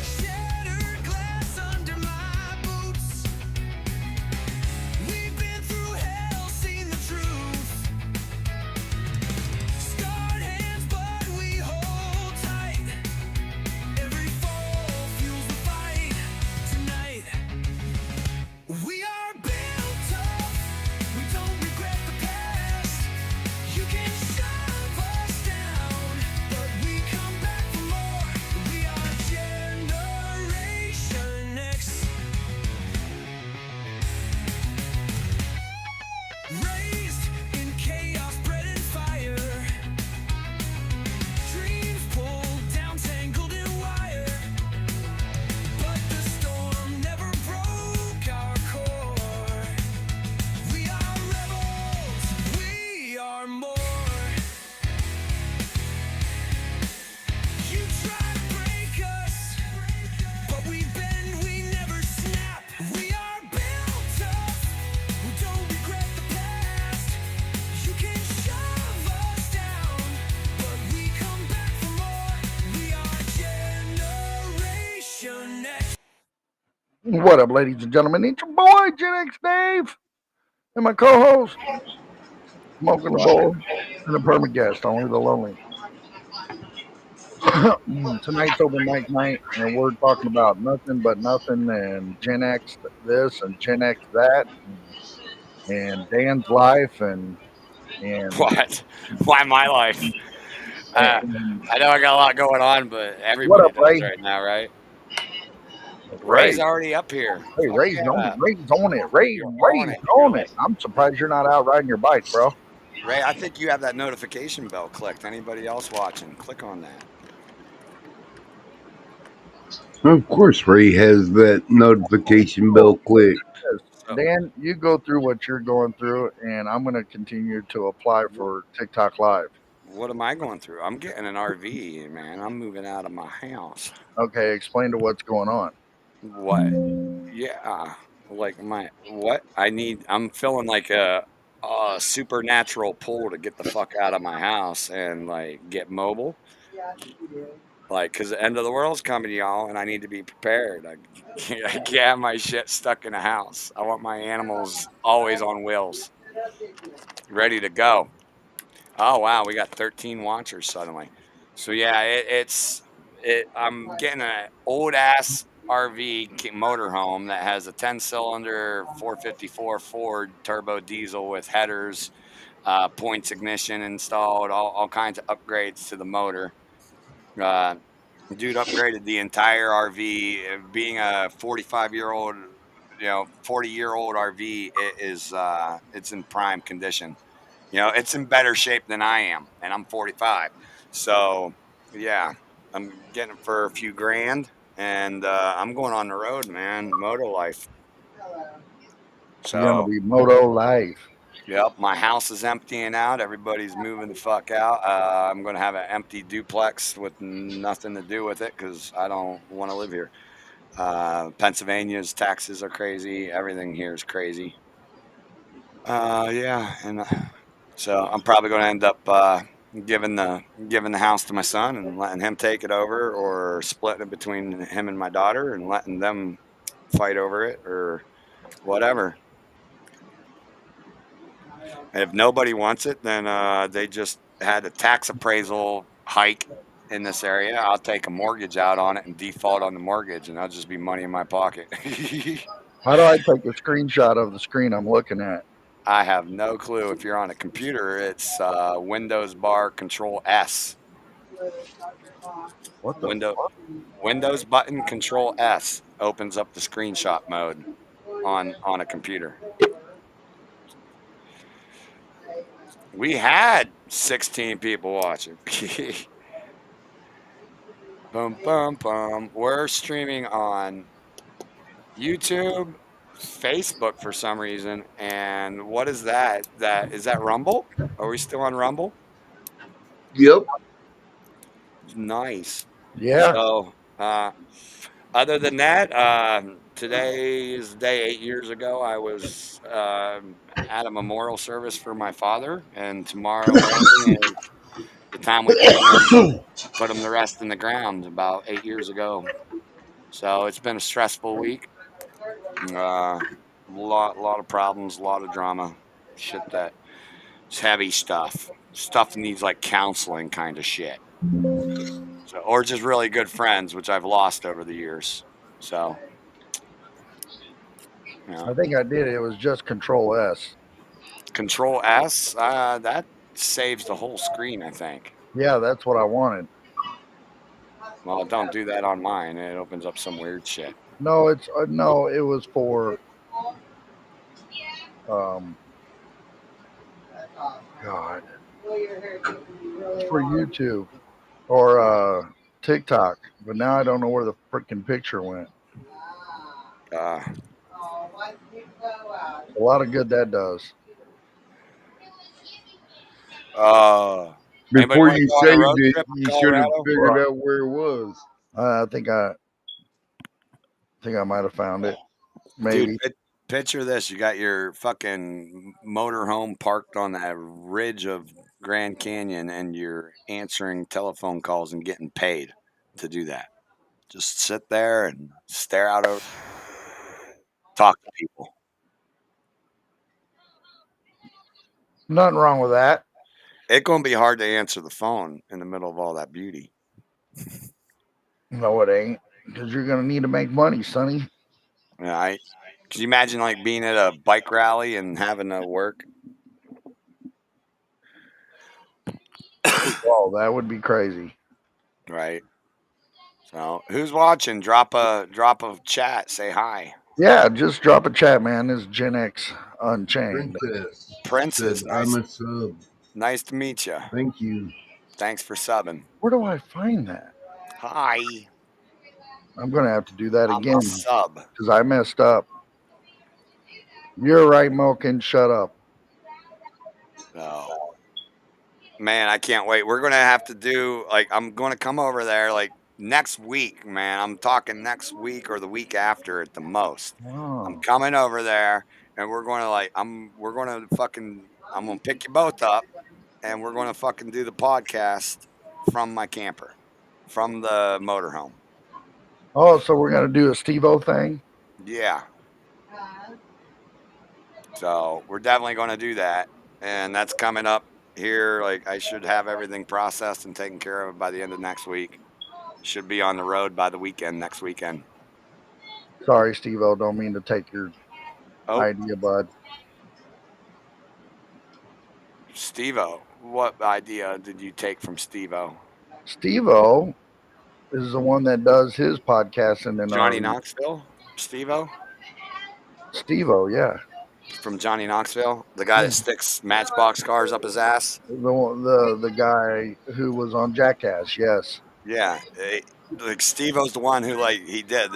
Shattered glass under my boots. We've been through hell, seen the truth. Scarred hands, but we hold tight. Every fall fuels the fight tonight. We are built tough. We don't regret the past. You can shove us down, but we come back for more. We are Generation X. Raised in chaos, bread and fire. Dreams pulled down, tangled in wire. But the storm never broke our core. We are rebels, we are more. You try to break us, but we bend, we never snap. We are built tough, we don't regret the past. You can shove us down, but we come back for more. We are Generation X. What up, ladies and gentlemen? It's your boy, Gen X Dave, and my co-host, Smoking the Bowl, and a permanent guest, only the lonely. Tonight's open mic night, and we're talking about nothing but nothing, and Gen X this and Gen X that, and Dan's life, and What? Why my life? and I know I got a lot going on, but what everybody up, Ray? does right now, right? Ray, Ray's already up here. hey, Fuck Ray's yeah. on it. Ray's on it. Ray's You're on it. on it. I'm surprised you're not out riding your bike, bro. Ray, I think you have that notification bell clicked. Anybody else watching? Click on that. Of course, Ray has that notification bell clicked. So, Dan, you go through what you're going through, and I'm going to continue to apply for TikTok Live. what am I going through? I'm getting an RV, man. I'm moving out of my house. Okay, explain to what's going on. What? Yeah. Like what? I'm feeling like a supernatural pull to get the fuck out of my house and like get mobile. Like, because the end of the world's coming, y'all, and I need to be prepared. I can't have my shit stuck in a house. I want my animals always on wheels, ready to go. Oh, wow, we got 13 watchers suddenly. So, yeah, I'm getting an old-ass RV motorhome that has a 10-cylinder 454 Ford turbo diesel with headers, points ignition installed, all kinds of upgrades to the motor. Dude upgraded the entire RV. Being a 45-year-old, 40-year-old RV, it's in prime condition. It's in better shape than I am, and I'm 45. So, yeah, I'm getting it for a few grand, and I'm going on the road, man. Moto life. You're going to So, be Moto Life. yep, my house is emptying out. Everybody's moving the fuck out. I'm going to have an empty duplex with nothing to do with it because I don't want to live here. Pennsylvania's taxes are crazy. Everything here is crazy. Yeah, and so I'm probably going to end up giving the house to my son and letting him take it over, or splitting it between him and my daughter and letting them fight over it or whatever. And if nobody wants it, then they just had a tax appraisal hike in this area. I'll take a mortgage out on it and default on the mortgage, and that'll just be money in my pocket. How do I take a screenshot of the screen I'm looking at? I have no clue. If you're on a computer, it's Windows bar Control S. What the fuck? Windows button Control S opens up the screenshot mode on a computer. We had 16 people watching. Boom, boom, boom. We're streaming on YouTube, Facebook for some reason, and what is that? Is that Rumble? Are we still on Rumble? Yep. Nice. Yeah. So, other than that, today is the day 8 years ago. I was at a memorial service for my father, and tomorrow morning is the time we put him to rest in the ground about 8 years ago. So it's been a stressful week. Lot of problems, a lot of drama, shit that it's heavy stuff. Stuff that needs like counseling kind of shit. So, or just really good friends, which I've lost over the years. So, you know, I think I did. It was just Control S. Control S, that saves the whole screen, I think. Yeah, that's what I wanted. Well, don't do that on mine. It opens up some weird shit. No, it's no. It was for um. God, it's for YouTube or TikTok. But now I don't know where the freaking picture went. Uh, A lot of good that does. Anybody Before want to you go on a saved road it, trip you to should have Colorado? figured out where it was. I think I might have found it. Maybe. Dude, picture this. You got your fucking motorhome parked on that ridge of Grand Canyon, and you're answering telephone calls and getting paid to do that. Just sit there and stare out over, talk to people. Nothing wrong with that. It's going to be hard to answer the phone in the middle of all that beauty. No, it ain't. Because you're gonna need to make money, Sonny. Yeah, could you imagine like being at a bike rally and having to work? Whoa, that would be crazy. Right. So, who's watching? Drop a chat. Say hi. Yeah, just drop a chat, man. This is Gen X Unchained. Princess, Said, I'm a sub. nice to meet you. Thank you. Thanks for subbing. Where do I find that? Hi. I'm gonna have to do that I'm again a sub. because I messed up. You're right, Moken. Shut up. Oh. Man, I can't wait. We're going to have to do, like, I'm going to come over there, like, next week, man. I'm talking next week or the week after at the most. Wow. I'm coming over there, and we're going to, like, I'm going to pick you both up, and we're going to fucking do the podcast from my camper, from the motorhome. Oh, so we're gonna do a Steve-O thing? Yeah. So we're definitely going to do that, and that's coming up here. Like, I should have everything processed and taken care of by the end of next week. Should be on the road by the weekend, next weekend. Sorry, Steve-O. Don't mean to take your idea, bud. Steve-O, what idea did you take from Steve-O? Steve-O is the one that does his podcast and then Johnny Knoxville? Steve-O? Steve-O, yeah. From Johnny Knoxville? The guy that sticks Matchbox cars up his ass? The guy who was on Jackass, yes. Yeah. Like Steve-O's the one who, like, he did.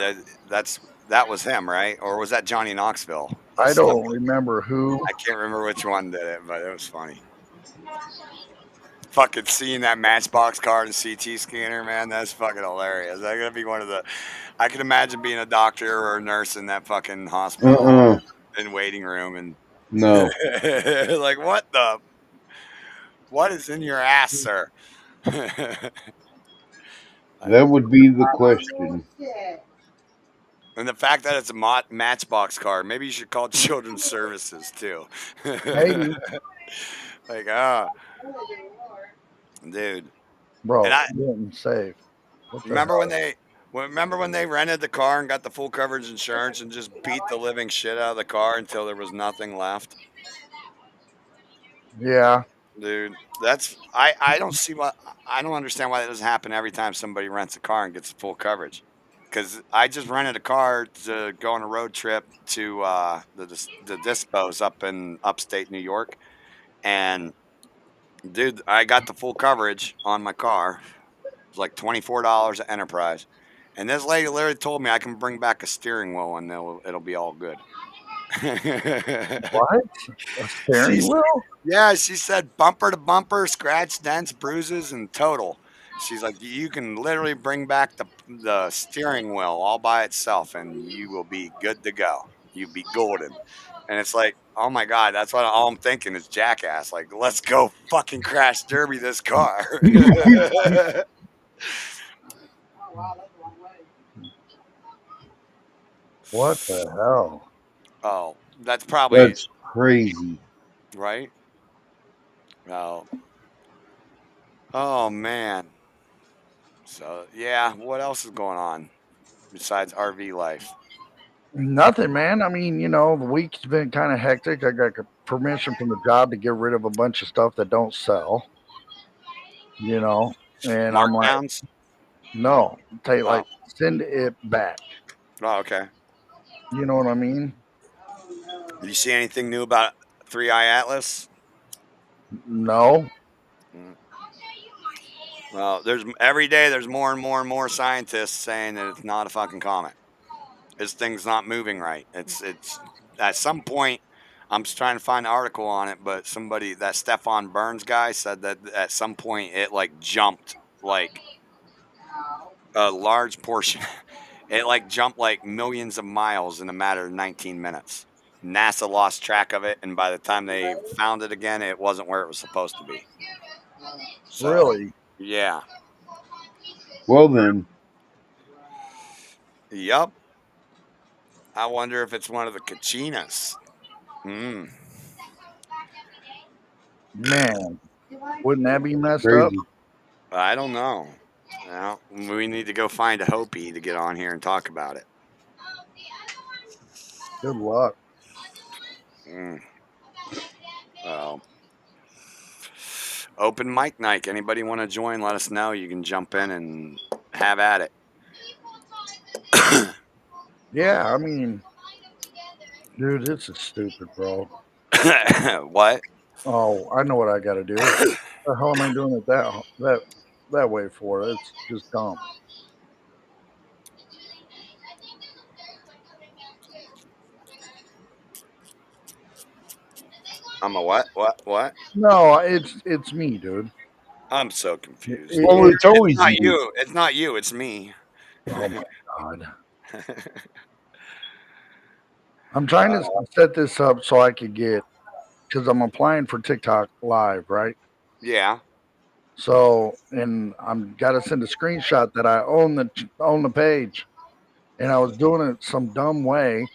That was him, right? Or was that Johnny Knoxville? I don't remember who. I can't remember which one did it, but it was funny. Fucking seeing that Matchbox car and CT scanner, man, that's fucking hilarious. That's gonna be one of the. I can imagine being a doctor or a nurse in that fucking hospital and waiting room and No. like what is in your ass, sir? That would be the question. And the fact that it's a Matchbox car, maybe you should call Children's Services too. Maybe. Like, dude. Bro, And I- getting safe. Remember when they rented the car and got the full coverage insurance and just beat the living shit out of the car until there was nothing left? Yeah. Dude, I don't understand why that doesn't happen every time somebody rents a car and gets full coverage. Because I just rented a car to go on a road trip to the Dispos up in upstate New York, and dude, I got the full coverage on my car. It was like $24 at Enterprise, and this lady literally told me I can bring back a steering wheel and it'll be all good. What? A steering wheel? Yeah, she said bumper to bumper, scratch, dents, bruises, and total. She's like, you can literally bring back the steering wheel all by itself, and you will be good to go. You'll be golden. And it's like, oh my god, that's what all I'm thinking is Jackass. Like, let's go fucking crash derby this car. What the hell? Oh, that's probably That's crazy. right. Oh, oh man. So yeah, what else is going on besides RV life? Nothing, man. I mean, the week's been kind of hectic. I got permission from the job to get rid of a bunch of stuff that don't sell. And I'm like, Markdowns? no, Oh, send it back. oh, okay. You know what I mean? Did you see anything new about 3i Atlas? No. Well, every day there's more and more and more scientists saying that it's not a fucking comet. This thing's not moving right. It's at some point. I'm just trying to find an article on it, but somebody, that Stefan Burns guy, said that at some point it like jumped like a large portion. It like jumped like millions of miles in a matter of 19 minutes. NASA lost track of it, and by the time they found it again, it wasn't where it was supposed to be. So, Really? yeah. Well then, Yup. I wonder if it's one of the Kachinas. Man, wouldn't that be messed up? crazy. I don't know. Well, we need to go find a Hopi to get on here and talk about it. Good luck. Well, open mic night. Anybody want to join? Let us know. You can jump in and have at it. Yeah, I mean, dude, this is stupid, bro. What? Oh, I know what I got to do. What the hell am I doing it that way for? It's just dumb. I'm a what? What? No, it's me, dude. I'm so confused. Well, it's always It's not you. you. It's not you. It's me. Oh my god. I'm trying to set this up so I could get, because I'm applying for TikTok Live, right? Yeah. So, and I'm got to send a screenshot that I own the page, and I was doing it some dumb way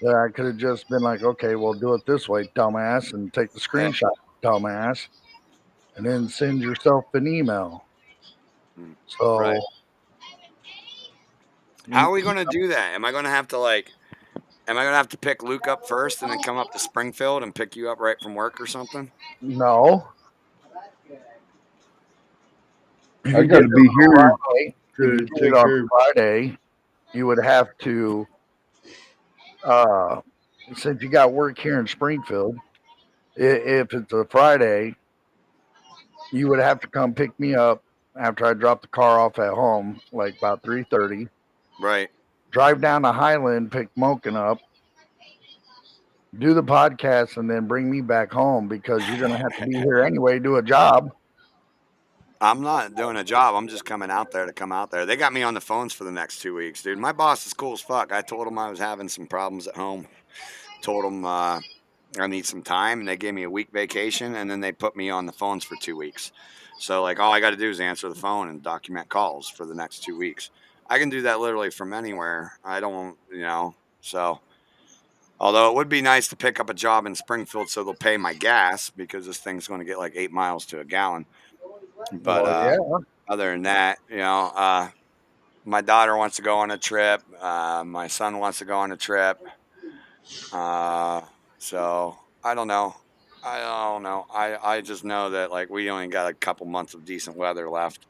that I could have just been like, okay, well, do it this way, dumbass, and take the screenshot, dumbass, and then send yourself an email. So, Right. How are we going to do that? Am I going to have to pick Luke up first and then come up to Springfield and pick you up right from work or something? No. I gotta be here Friday, to if you did take it on care of. Friday, you would have to, since you got work here in Springfield, if it's a Friday, you would have to come pick me up after I drop the car off at home, like about 3:30. Right. Drive down to Highland, pick Moken up, do the podcast, and then bring me back home because you're gonna have to be here anyway, do a job. I'm not doing a job. I'm just coming out there to come out there. They got me on the phones for the next 2 weeks, dude. My boss is cool as fuck. I told him I was having some problems at home. Told him I need some time, and they gave me a week vacation, and then they put me on the phones for 2 weeks. So, like, all I got to do is answer the phone and document calls for the next 2 weeks. I can do that literally from anywhere. I don't, so. Although it would be nice to pick up a job in Springfield so they'll pay my gas because this thing's going to get like 8 miles to a gallon. But Well, other than that, my daughter wants to go on a trip. My son wants to go on a trip. So I don't know. I just know that like we only got a couple months of decent weather left,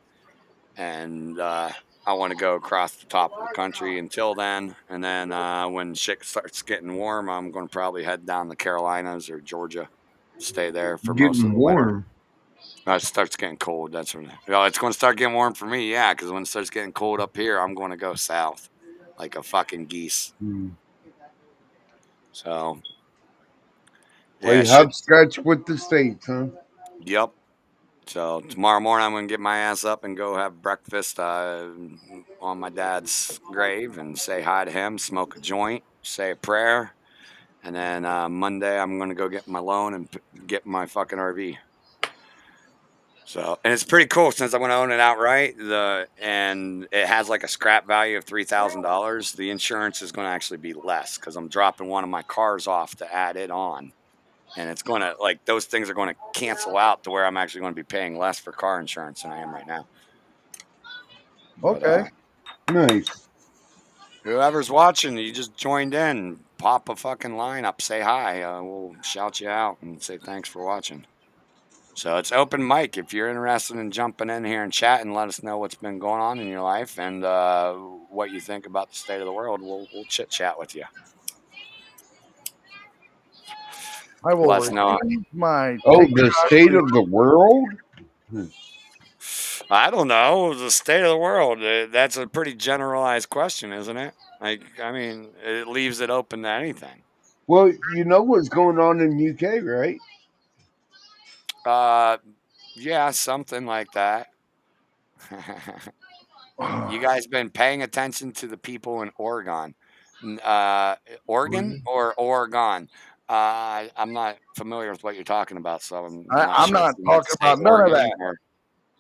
and I want to go across the top of the country until then. And then when shit starts getting warm, I'm going to probably head down the Carolinas or Georgia, stay there for most of Getting the winter. warm. It starts getting cold. That's when it's going to start getting warm for me. Yeah, because when it starts getting cold up here, I'm going to go south, like a fucking geese. So, Play yeah, hopscotch with the states, huh? Yep. So tomorrow morning, I'm gonna get my ass up and go have breakfast on my dad's grave and say hi to him, smoke a joint, say a prayer, and then Monday I'm gonna go get my loan and get my fucking RV. So, and it's pretty cool since I'm gonna own it outright. And it has like a scrap value of $3,000. The insurance is gonna actually be less because I'm dropping one of my cars off to add it on. And it's going to, like, those things are going to cancel out to where I'm actually going to be paying less for car insurance than I am right now. But, Okay. Nice. whoever's watching, you just joined in, pop a fucking line up, say hi. We'll shout you out and say thanks for watching. So it's open mic. If you're interested in jumping in here and chatting, let us know what's been going on in your life and what you think about the state of the world. We'll chit chat with you. I will Let us know. repeat my. Oh, the state of the world? I don't know. The state of the world. That's a pretty generalized question, isn't it? Like, I mean, it leaves it open to anything. Well, you know what's going on in UK, right? Yeah, something like that. You guys been paying attention to the people in Oregon? Oregon or Oregon? I'm not familiar with what you're talking about, so I'm I'm sure not if you meant to talking say about none of Oregon that. or-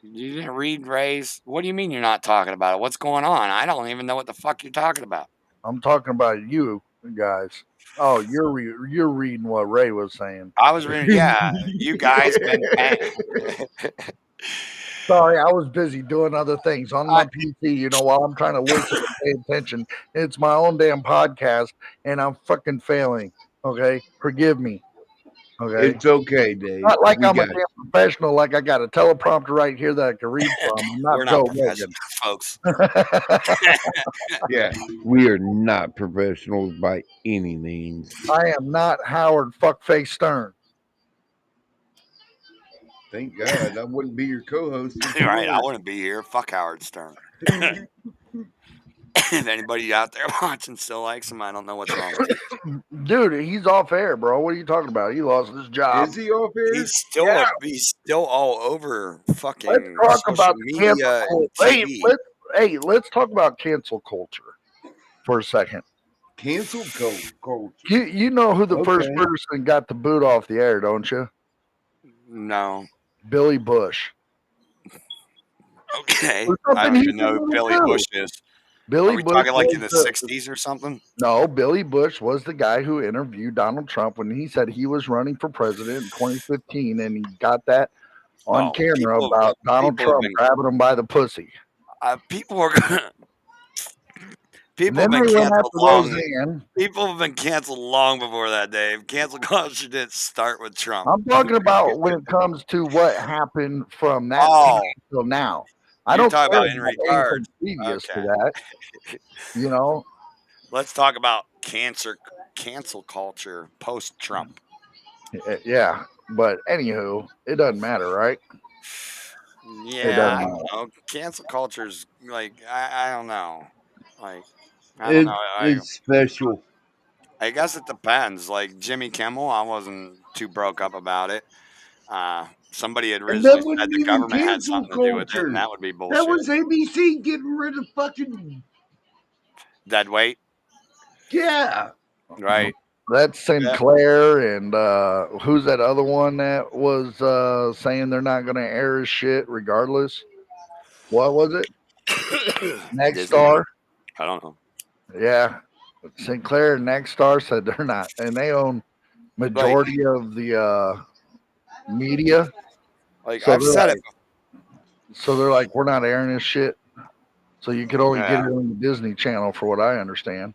You didn't read Ray's? What do you mean you're not talking about it? What's going on? I don't even know what the fuck you're talking about. I'm talking about you guys. Oh, you're reading what Ray was saying. I was reading, yeah, you guys been paying. Sorry, I was busy doing other things on my I- PC. You know, while I'm trying to listen and pay attention. It's my own damn podcast, and I'm fucking failing. Okay, forgive me. Okay, It's okay, Dave. not like We I'm a got damn professional. Like I got a teleprompter right here that I can read from. I'm We're not not Joe professionals, folks. Yeah, we are not professionals by any means. I am not Howard Fuckface Stern. Thank God I wouldn't be your co-host. if you Right, I were. wouldn't be here. Fuck Howard Stern. If anybody out there watching still likes him, I don't know what's wrong with you. Dude, he's off air, bro. What are you talking about? He lost his job. Is he off air? He's still all over Let's fucking talk social about the cancel media and culture. TV. Let's talk about cancel culture for a second. Cancel culture. You know who the first Okay. person got the boot off the air, don't you? No. Billy Bush. Okay. Or I something don't he even know who did Billy too. Bush is. Are Billy we Bush talking like was in the the- 60s or something? No, Billy Bush was the guy who interviewed Donald Trump when he said he was running for president in 2015, and he got that on Oh, camera people- about Donald people have Trump been- grabbing him by the pussy. People are gonna. People have Then been they went canceled after long. Roseanne. People have been canceled long before that, Dave. Cancel culture didn't start with Trump. I'm talking about when it comes to what happened from that Oh, time till now. I you're don't talking care about in anything regards. previous to Okay. that. You know, Let's talk about cancel culture post Trump. yeah. But anywho, it doesn't matter, right? Yeah, I don't know. Cancel culture's like I don't know. Like I don't know. It's special. I guess it depends. Like Jimmy Kimmel, I wasn't too broke up about it. Somebody had And originally that said wouldn't the even government had cancel something to do with it, culture. and that would be bullshit. That was ABC getting rid of fucking Dead weight, yeah. right? That's Sinclair and who's that other one that was saying they're not going to air his shit regardless? What was it? Next Disney? Star? I don't know. Yeah. Sinclair and Next Star said they're not, and they own majority of the media. Like So I've they're said like- it. So they're like, we're not airing this shit. So you could only get Yeah. it on the Disney Channel, for what I understand.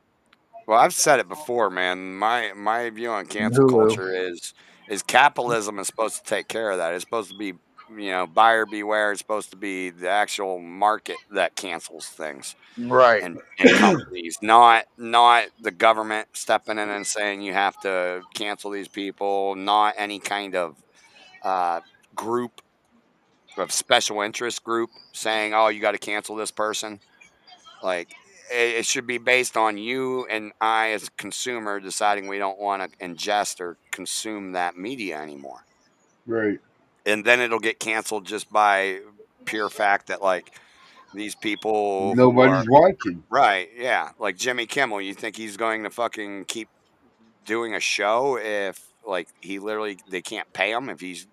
Well, I've said it before, man. My view on cancel Hulu. culture is capitalism is supposed to take care of that. It's supposed to be, buyer beware. It's supposed to be the actual market that cancels things Right. and companies, not the government stepping in and saying you have to cancel these people. Not any kind of group of special interest group saying, oh, you got to cancel this person. Like it should be based on you and I as a consumer deciding we don't want to ingest or consume that media anymore. Right. and then it'll get canceled just by pure fact that like these people who are Nobody's watching. right, yeah, like Jimmy Kimmel. You think he's going to fucking keep doing a show if like he literally they can't pay him if he's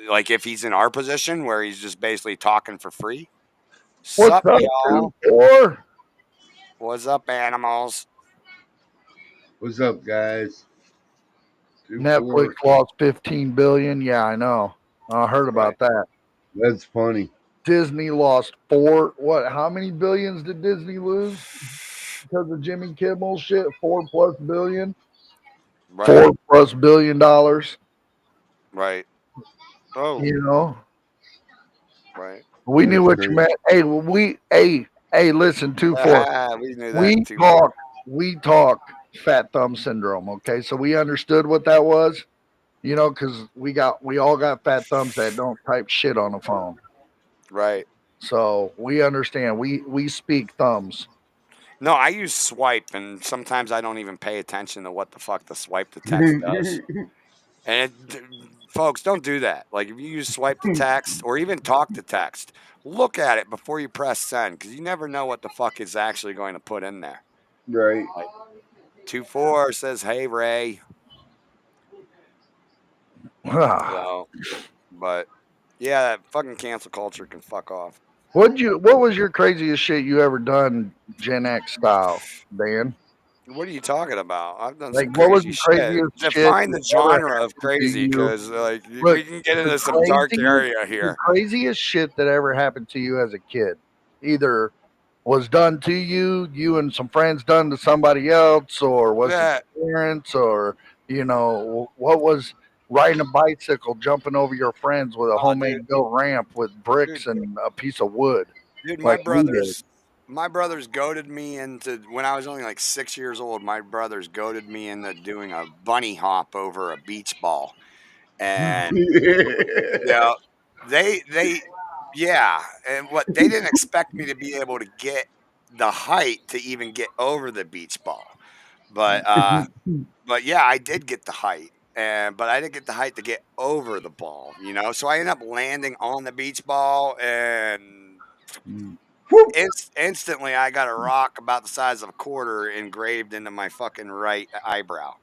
like if he's in our position where he's just basically talking for free? What's Sup, up, y'all? 2-4? What's up, animals? What's up, guys? 2-4. Netflix lost 15 billion. Yeah, I know. I heard about that. That's funny. Disney lost what? How many billions did Disney lose because of Jimmy Kimmel shit? 4+ billion. Right, $4+ billion. right. Oh, You know, right. we knew That's what you crazy. meant. Hey, listen, 2-4. We knew We that too. talk fat thumb syndrome. Okay, so we understood what that was. You know, because we all got fat thumbs that don't type shit on the phone. Right. So we understand. We speak thumbs. No, I use swipe, and sometimes I don't even pay attention to what the fuck the swipe to text does. And folks, don't do that. Like if you use swipe to text or even talk to text, look at it before you press send because you never know what the fuck is actually going to put in there. Right. Like 2-4 says, "Hey Ray." So, but yeah, that fucking cancel culture can fuck off. What was your craziest shit you ever done Gen X style, Dan? What are you talking about? I've done Like, some what was crazy the shit. craziest shit Define the that ever genre of happened to crazy, you? because like Look, we can get the into some dark craziest- area The here. craziest shit that ever happened to you as a kid, either was done to you and some friends done to somebody else, or was Yeah. it your parents, or what was riding a bicycle, jumping over your friends with a Oh, homemade built ramp with bricks and a piece of wood. Dude, Like we did. my brothers goaded me into when I was only like 6 years old. My brothers goaded me into doing a bunny hop over a beach ball, and yeah, they yeah, and what they didn't expect me to be able to get the height to even get over the beach ball, but yeah, I did get the height. But I didn't get the height to get over the ball, you know. So I ended up landing on the beach ball, and instantly I got a rock about the size of a quarter engraved into my fucking right eyebrow.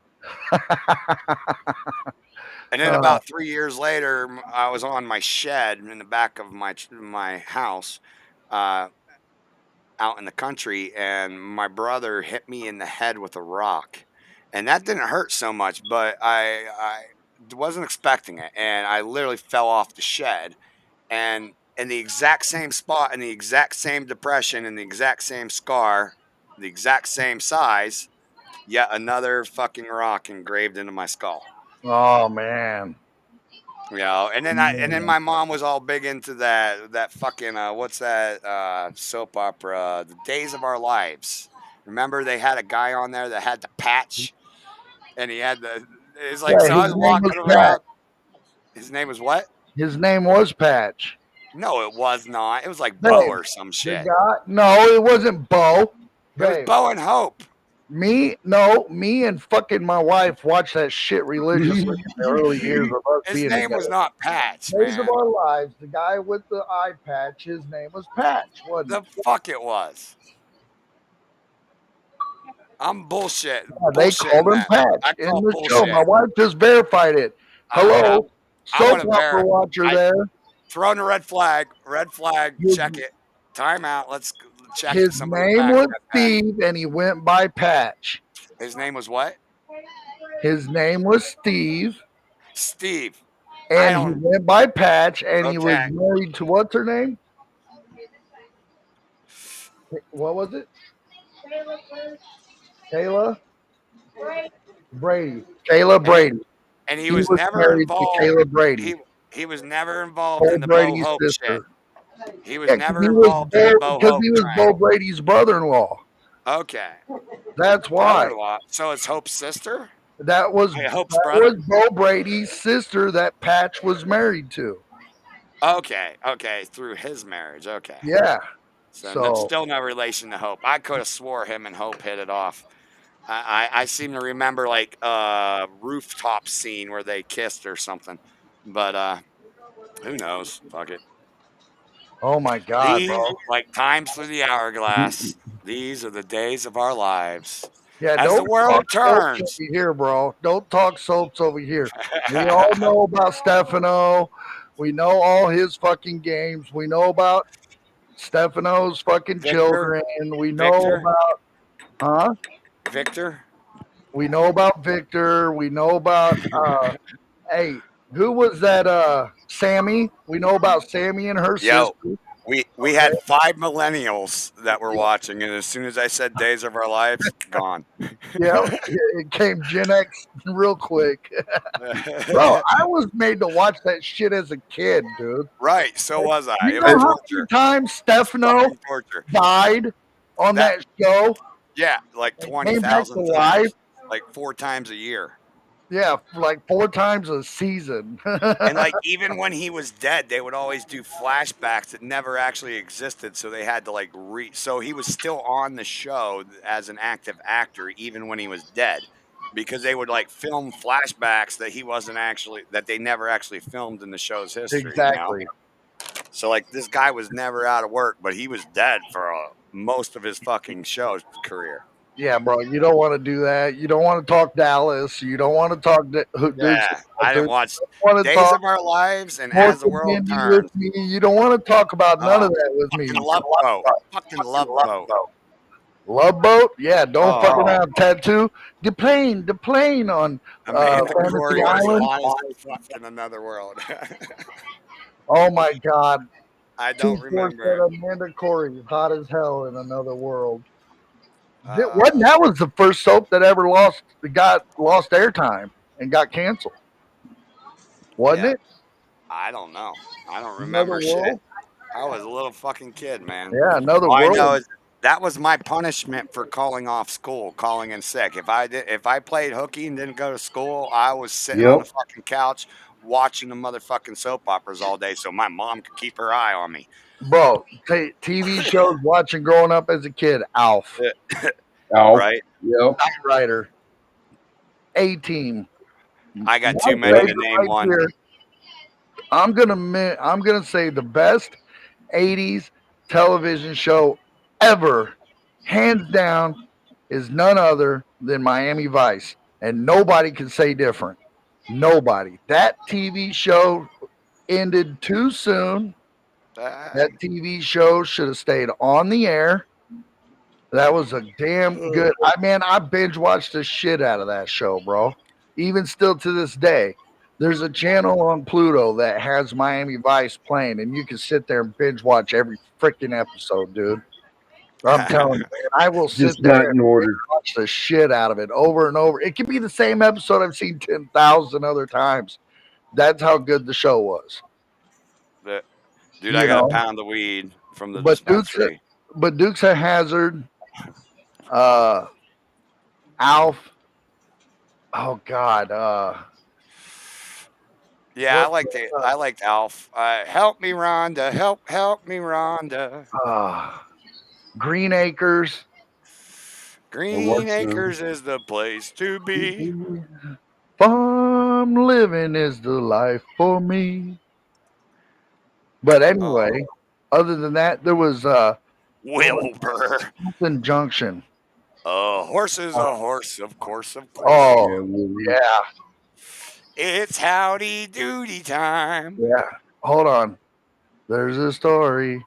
And then about 3 years later, I was on my shed in the back of my house, out in the country, and my brother hit me in the head with a rock, and that didn't hurt so much, but I wasn't expecting it, and I literally fell off the shed, and in the exact same spot, in the exact same depression, in the exact same scar, the exact same size, yet another fucking rock engraved into my skull. Oh man. You know, and then my mom was all big into that fucking what's that soap opera, The Days of Our Lives. Remember they had a guy on there that had the patch, and he had it's like Yeah, so I his was name was walking Pat. around. His name was what? His name was Patch. No, it was not. It was like Babe, Bo or some The shit. guy? No, it wasn't Bo. It was Babe, Bo and Hope. me and fucking my wife watched that shit religiously in the early years of us His being name was together. not Patch, Days of man. Our Lives, the guy with the eye patch, his name was Patch, wasn't The it? fuck it was. I'm bullshit. Yeah, they called him That. Patch I in call the show. bullshit. My wife just verified it. Hello, I want soap to opera watcher there. Throwing a red flag. Red flag. His- Check it. Time out. Let's check His somebody name back was that. Steve, and he went by Patch. His name was what? His name was Steve, Steve. and he went by Patch, and he was Okay. married to what's her name? What was it? Kayla Brady. Kayla Brady. And he was never married to involved. Kayla Brady. He was never involved Bo in the Brady's Bo Hope sister. shit. He was Yeah, never involved in the Bo because Hope he was train. Bo Brady's brother-in-law. Okay. That's why. Brother-in-law. So it's Hope's sister? That was Hope's brother? Bo Brady's sister that Patch was married to. Okay. Through his marriage. Okay. Yeah. So still no relation to Hope. I could have swore him and Hope hit it off. I seem to remember like a rooftop scene where they kissed or something. But Who knows? Fuck it. Oh my God, These, bro. like times through the hourglass, these are the days of our lives. Yeah, As the don't talk world soaps turns. over here, bro. Don't talk soaps over here. We all know about Stefano. We know all his fucking games. We know about Stefano's fucking Victor, children. We know Victor, about, huh? Victor. We know about Victor. We know about, hey, who was that? Sammy. We know about Sammy and her Yo, sister. we had 5 millennials that were watching, and as soon as I said days of our lives, gone. Yeah, it came Gen X real quick. Bro, I was made to watch that shit as a kid, dude. Right, so was I. You It know was how torture. many times Stefano Fucking torture. died on that show? Yeah, like And came back to 20,000 life? times. Like 4 times a year. Yeah, like 4 times a season. And like even when he was dead, they would always do flashbacks that never actually existed. So they had to like so he was still on the show as an active actor even when he was dead, because they would like film flashbacks that he wasn't actually, that they never actually filmed in the show's history. Exactly. You know? So like this guy was never out of work, but he was dead for most of his fucking show's career. Yeah, bro, you don't want to do that. You don't want to talk Dallas. You don't want to talk Yeah, I didn't watch want to Days talk of Our Lives and Mork As the and World Mindy Turns. with me. You don't want to talk about none of that with me. Fucking Love Boat. Fucking Love Boat. Love Boat? Yeah, don't fuck Oh. around. Tattoo. The plane on Amanda Fantasy Corey was Island. honestly fucking another world. Oh my God. I don't 247 remember. Amanda Corey, hot as hell in another world. Wasn't that was the first soap that ever lost airtime and got canceled? Wasn't it? I don't know. I don't remember Another World? shit. I was a little fucking kid, man. Yeah, Another All I World. know is that was my punishment for calling off school, calling in sick. If I played hooky and didn't go to school, I was sitting on the fucking couch watching the motherfucking soap operas all day so my mom could keep her eye on me. Bro, TV shows watching growing up as a kid. Alf. Right? Yep. Knight Rider. A-Team. I got too many to name one. Here, I'm gonna say the best 80s television show ever, hands down, is none other than Miami Vice, and nobody can say different. Nobody. That TV show ended too soon. That TV show should have stayed on the air. That was a damn good. I binge watched the shit out of that show, bro. Even still to this day, there's a channel on Pluto that has Miami Vice playing, and you can sit there and binge watch every freaking episode, dude. I'm telling you, man, I will sit Just not there in and order. watch the shit out of it over and over. It could be the same episode I've seen 10,000 other times. That's how good the show was. Dude, I got a pound of weed from the dispensary. But Dukes of Hazzard, Alf. Oh God. Yeah, I liked Alf. Help me, Rhonda. Help me, Rhonda. Green Acres. Green Acres is the place to be. Farm living is the life for me. But anyway, other than that, there was Wilbur. Hamilton Junction. A horse is a horse, of course. Oh, yeah. It's howdy doody time. Yeah. Hold on. There's a story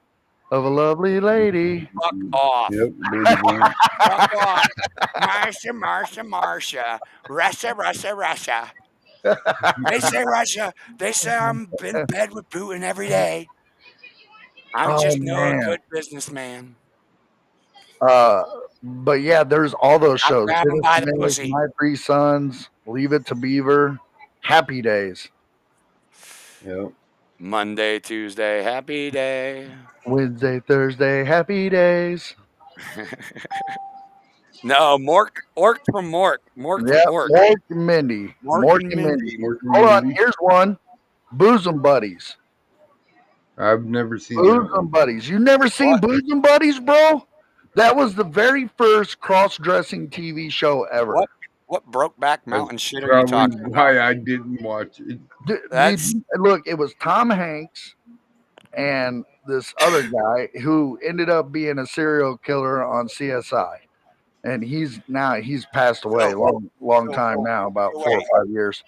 of a lovely lady. Fuck off. Yep. Fuck off. Marsha. Russia. They say Russia. They say I'm in bed with Putin every day. I'm just a good businessman. But yeah, there's all those shows. Grab him by the pussy. My Three Sons, Leave It to Beaver, Happy Days. Yep. Monday, Tuesday, happy day. Wednesday, Thursday, Happy Days. No, Mork from Mork. Mork Yeah, from Mork. Mork and Mindy. Mork and Mindy. Hold on, here's one. Bosom Buddies. I've never seen Bosom Buddies. You never seen Bosom Buddies, bro? That was the very first cross-dressing TV show ever. What Brokeback That's Mountain shit are you probably talking about? why I didn't watch it. That's Look, it was Tom Hanks and this other guy who ended up being a serial killer on CSI. And he's passed away long so- time now, about so 4 or wait. 5 years.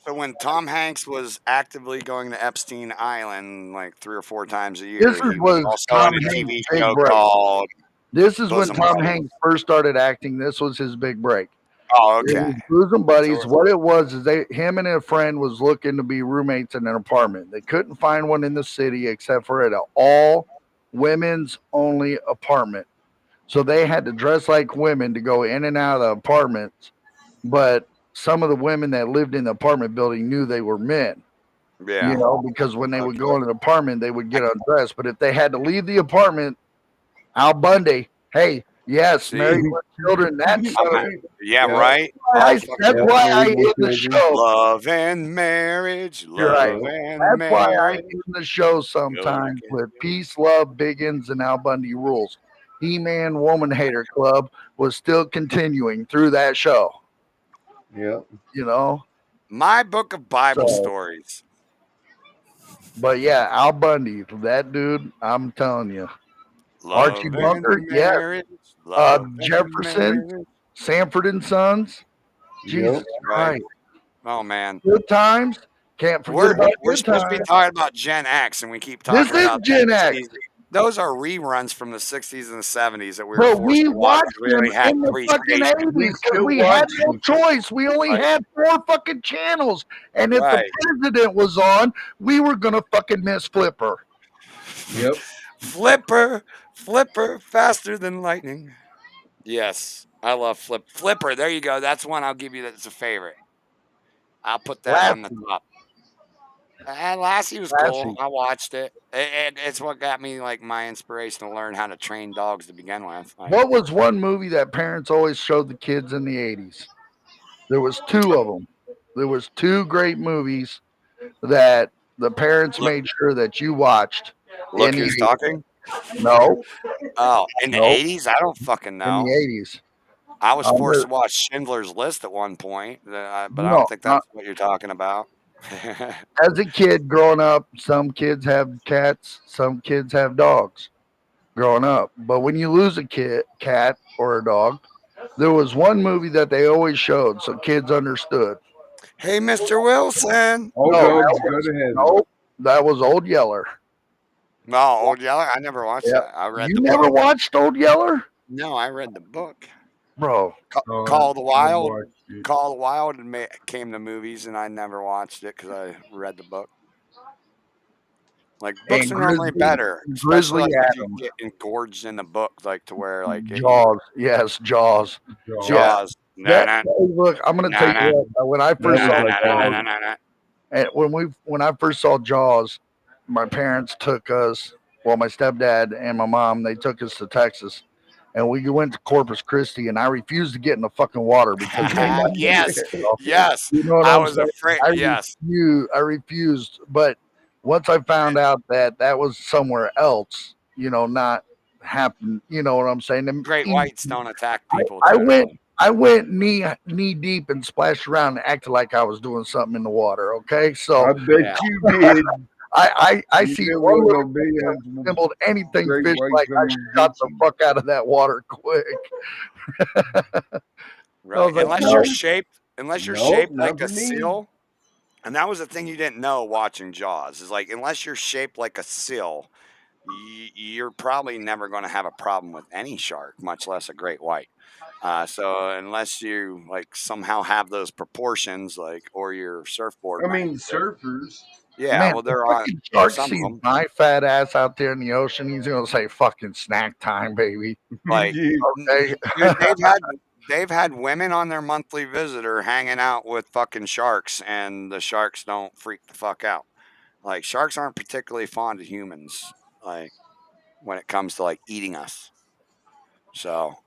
So when Tom Hanks was actively going to Epstein Island like 3 or 4 times a year, This he was was also Tom in a Hanks' TV big show break. called This is when Bosom Tom Buddies. Hanks first started acting. This was his big break. Oh, It okay. was Bosom Buddies. So- What it was is him and a friend was looking to be roommates in an apartment. They couldn't find one in the city except for at an all women's only apartment. So they had to dress like women to go in and out of the apartments. But some of the women that lived in the apartment building knew they were men. Yeah. You know, because when they would go into the apartment, they would get undressed. But if they had to leave the apartment, Al Bundy, hey, yes, See? married with children. That's Yeah, right. that's why I Married with end the children. show. Love and marriage. You're right. Love and That's why I marriage. end the show sometimes with peace, love, Biggins, and Al Bundy rules. He-Man Woman Hater Club was still continuing through that show. Yeah. You know, My book of Bible So- stories. but yeah, Al Bundy, that dude, I'm telling you, Archie Love Bunker, and yeah. marriage, love and Jefferson, marriage. Sanford and Sons. Jesus Yep. Christ, Oh man, good times. Can't forget we're about good supposed to be times. talking about Gen X, and we keep talking This is about Gen the X. 60s. Those are reruns from the 60s and the 70s that we were But forced we to watch. watched We them only had in the 3 fucking stations. 80s because still we had watch no them. choice. We only Right. had 4 fucking channels. And if Right. the president was on, we were going to fucking miss Flipper. Yep. Flipper, faster than lightning. Yes, I love Flipper. There you go. That's one I'll give you. That's a favorite. I'll put that on the top. And Lassie was cool. Lassie. I watched it. It's what got me like my inspiration to learn how to train dogs to begin with. Like, What was one movie that parents always showed the kids in the 80s? There was 2 of them. There was 2 great movies that the parents made sure that you watched. Look in the Who's 80s. Talking. No, Oh, in the Nope. 80s? I don't fucking in know. the 80s. I was I'm forced to good. watch Schindler's List at one point, but I No, don't think that's what you're talking about. As a kid growing up, some kids have cats, some kids have dogs growing up. But when you lose a cat or a dog, there was one movie that they always showed so kids understood. Hey, Mr. Wilson. All No, dogs that go to heaven. Nope, that was Old Yeller. No, Old Yeller. I never watched Yeah. that. I read You the never book. watched Old Yeller? No, I read the book. Bro, Oh, Call of the I Wild. watched it. Call of the Wild came to movies, and I never watched it because I read the book. Like books And are normally Grizzly- better, Grizzly especially like, if you Adams. get engorged in the book, like to where like Jaws. Yes, Jaws. Jaws. Jaws. Nah, That- nah, look, I'm going to tell Nah, you what, when I first Nah, saw nah, like nah, nah, Jaws, nah, nah, nah. and when I first saw Jaws, my parents took us. Well, my stepdad and my mom, they took us to Texas, and we went to Corpus Christi, and I refused to get in the fucking water because Yes, yes. you know what I I'm was saying? afraid. I Yes. I refused. But once I found out that that was somewhere else, not happen. You know what I'm saying? And Great whites don't attack people. I generally. went knee deep and splashed around and acted like I was doing something in the water. Okay, so I bet Yeah. you did. I You see did one one little of those big resembled anything great fish white like I comes shot the beaching. fuck out of that water quick. Right. like, Unless no. you're shaped, Nope, like not a for me. seal. And that was the thing you didn't know watching Jaws is like unless you're shaped like a seal, you're probably never going to have a problem with any shark, much less a great white. So unless you like somehow have those proportions, like or your surfboard. I mean, might- surfers. yeah. Man, well, they're the on fucking shark some of sees them. my fat ass out there in the ocean. He's gonna say fucking snack time, baby. Like Yeah. Okay. dude, they've had women on their monthly visitor hanging out with fucking sharks, and the sharks don't freak the fuck out. Like sharks aren't particularly fond of humans, like when it comes to like eating us. So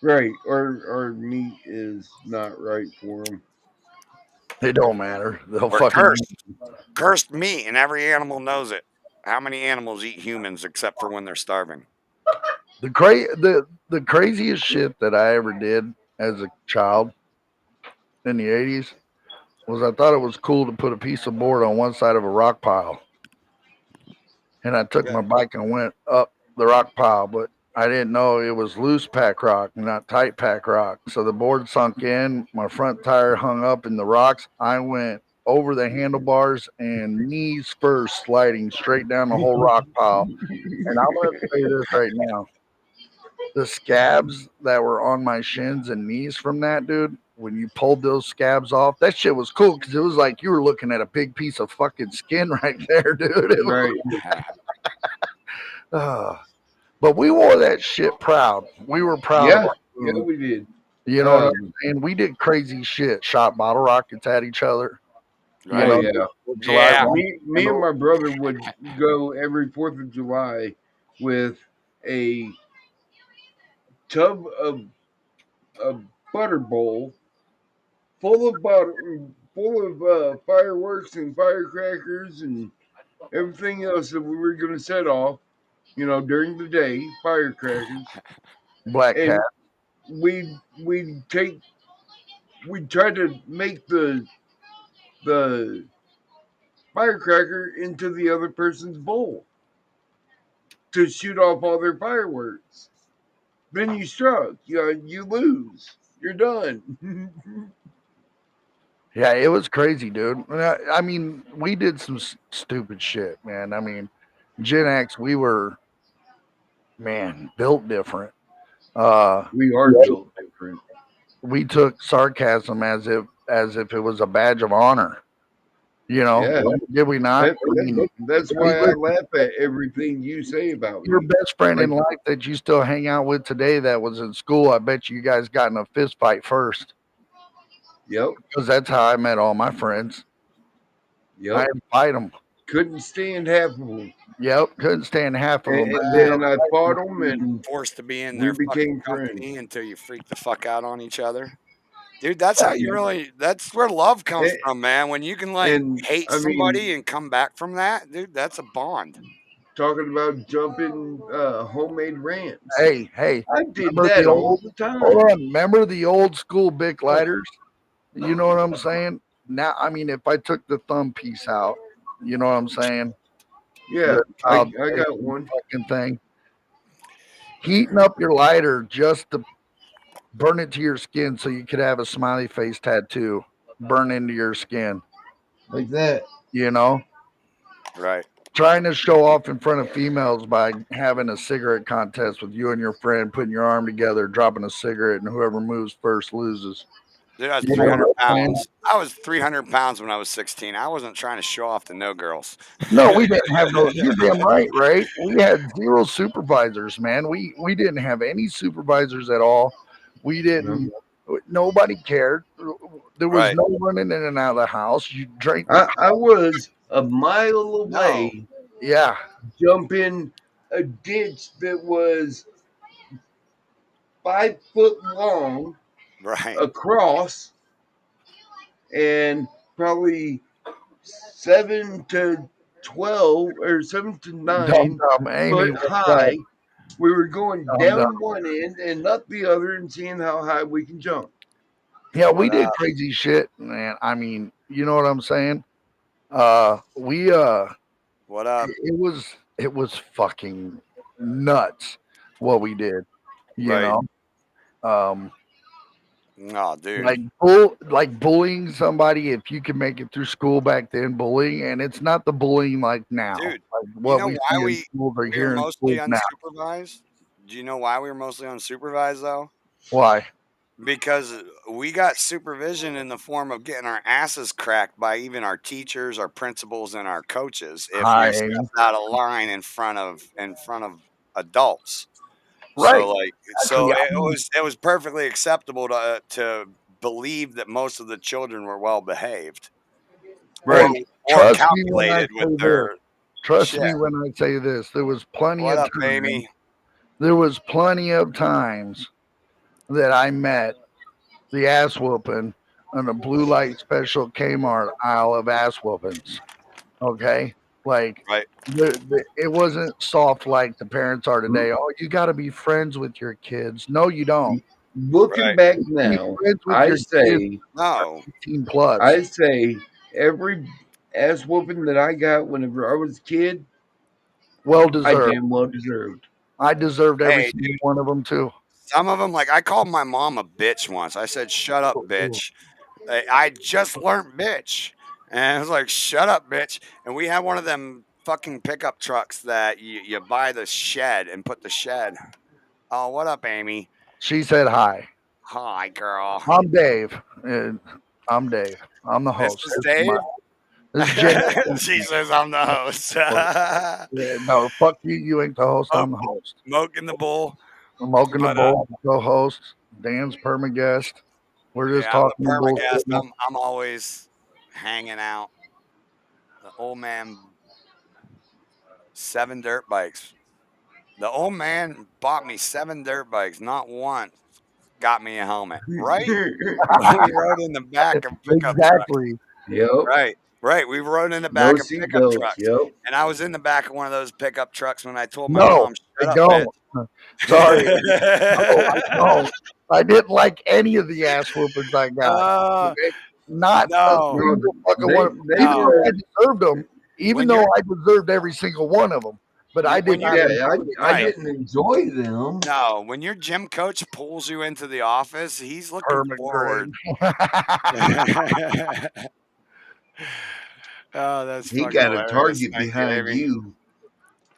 Right. Or meat is not right for them. It don't matter. They'll we're fucking cursed meat, and every animal knows it. How many animals eat humans except for when they're starving? the craziest shit that I ever did as a child in the 80s was I thought it was cool to put a piece of board on one side of a rock pile. And I took Yeah. my bike and went up the rock pile, but I didn't know it was loose pack rock, not tight pack rock. So the board sunk in, my front tire hung up in the rocks. I went over the handlebars and knees first, sliding straight down the whole rock pile. And I'm going to say this right now. The scabs that were on my shins and knees from that, dude, when you pulled those scabs off, that shit was cool because it was like you were looking at a big piece of fucking skin right there, dude. It was, Right. but we wore that shit proud. We were proud Yeah. of it. Yeah, we did. You know what I'm saying? We did crazy shit. Shot bottle rockets at each other. Right. know, Oh, yeah. July Yeah. one. Me and my brother would go every 4th of July with a tub of a butter bowl full of fireworks and firecrackers and everything else that we were going to set off, during the day, firecrackers. Black And Cat. we'd try to make the firecracker into the other person's bowl to shoot off all their fireworks. Then you struck. You lose. You're done. Yeah, it was crazy, dude. I mean, we did some stupid shit, man. I mean, Gen X, we were, man, built different. We are built different. We took sarcasm as if it was a badge of honor. You know, Yeah. did we not? I mean, That's why I laugh at everything you say about your me. best friend in life that you still hang out with today that was in school, I bet you guys got in a fist fight first. Yep. Because that's how I met all my friends. I Yep. had to fight them. Couldn't stand half of them. Yep, couldn't stand half of them. And then I fought them, and Forced to be in we their became fucking company friends. until you freak the fuck out on each other. Dude, that's how you really, that's where love comes from, man. When you can like And, hate I mean- somebody and come back from that, dude, that's a bond. Talking about jumping homemade ramps. Hey, I did remember that the all old- the time. hold on. Remember the old school Bic lighters? You know what I'm saying? Now, I mean, if I took the thumb piece out, you know what I'm saying? Yeah, The I child got one. fucking thing. Heating up your lighter just to burn it to your skin so you could have a smiley face tattoo burn into your skin. Like that. You know? Right. Trying to show off in front of females by having a cigarette contest with you and your friend, putting your arm together, dropping a cigarette, and whoever moves first loses. Dude, I was You know 300 what I'm saying? pounds. I was 300 pounds when I was 16. I wasn't trying to show off to no girls. No, we didn't have no. You're damn right, right? We had zero supervisors, man. We didn't have any supervisors at all. We didn't. Nobody cared. There was Right. no running in and out of the house. You drank. I was a mile away Yeah, jumping a ditch that was 5 foot long Right. across and probably 7 to 12 or 7 to 9 dumb Amy. foot high. We were going down dumb. one end and up the other and seeing how high we can jump. Yeah, we did crazy shit, man. I mean, you know what I'm saying? We What up? it was fucking nuts what we did. You Right. know? No, dude. Like bullying somebody if you can make it through school back then, bullying, and it's not the bullying like now. Dude, like what know we why see we- in schools or we here were in mostly schools now. unsupervised. Do you know why we were mostly unsupervised though? Why? Because we got supervision in the form of getting our asses cracked by even our teachers, our principals, and our coaches if Hi, we Amy. stepped out of line in front of adults. Right. So Actually, it was perfectly acceptable to believe that most of the children were well behaved, Right. or Trust me when I calculated say with their. Trust shit. me when I say this. There was plenty What of up, times. Amy? There was plenty of times that I met the ass whooping on the blue light special Kmart aisle of ass whoopings. Okay, like Right. it wasn't soft like the parents are today. Oh, you got to be friends with your kids. No, you don't. looking Right. back Be now, friends with I your kids say, No. 18 plus. I say, every ass whooping that I got whenever I was a kid, Well I deserved. damn well deserved. I deserved every Hey, single one of them too. some of them, like I called my mom a bitch once. I said, "Shut up, bitch." I just learned bitch, and I was like, "Shut up, bitch." And we had one of them fucking pickup trucks that you buy the shed and put the shed. Oh, what up, Amy? She said hi. Hi, girl. I'm Dave. and I'm Dave. I'm the This host. is This is my. Dave. This is Jen. She says I'm the host. Yeah, no, fuck you. You ain't the host. I'm the host. Smoking the bull. I'm Moking the But Bull, co-host. Dan's perma-guest. We're just yeah, I'm talking a bullshit. permaguest. I'm always hanging out. The old man, 7 dirt bikes. The old man bought me 7 dirt bikes, not once got me a helmet. Right? We rode in the back of pickup trucks. Exactly. Yep. Right. Right. We rode in the No back of seat pickup belts. trucks. Yep. And I was in the back of one of those pickup trucks when I told my No, mom, I shut up, don't. bitch. Sorry. No, I don't. I didn't like any of the ass whoopings I got. Uh, Okay? Not no. a single fucking They- one. they Even though were- I deserved them, even When though you're- I deserved every single one of them, but I When did not. you're- Yeah, I Right. didn't enjoy them. No, when your gym coach pulls you into the office, he's looking Herman forward. Green. Oh, that's He fucking got a hilarious. target Thank behind Amy. you.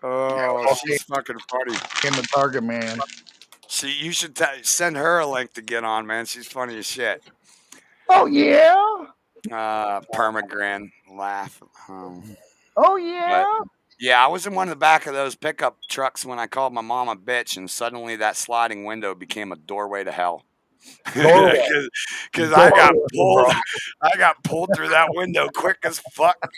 Oh, Okay. she's fucking funny. I'm a target man. You should send her a link to get on, man. She's funny as shit. Oh yeah. Permagrin laugh. Oh yeah. Yeah, I was in one of the back of those pickup trucks when I called my mom a bitch, and suddenly that sliding window became a doorway to hell. Doorway. Because I got Doorway, pulled. bro. I got pulled through that window quick as fuck,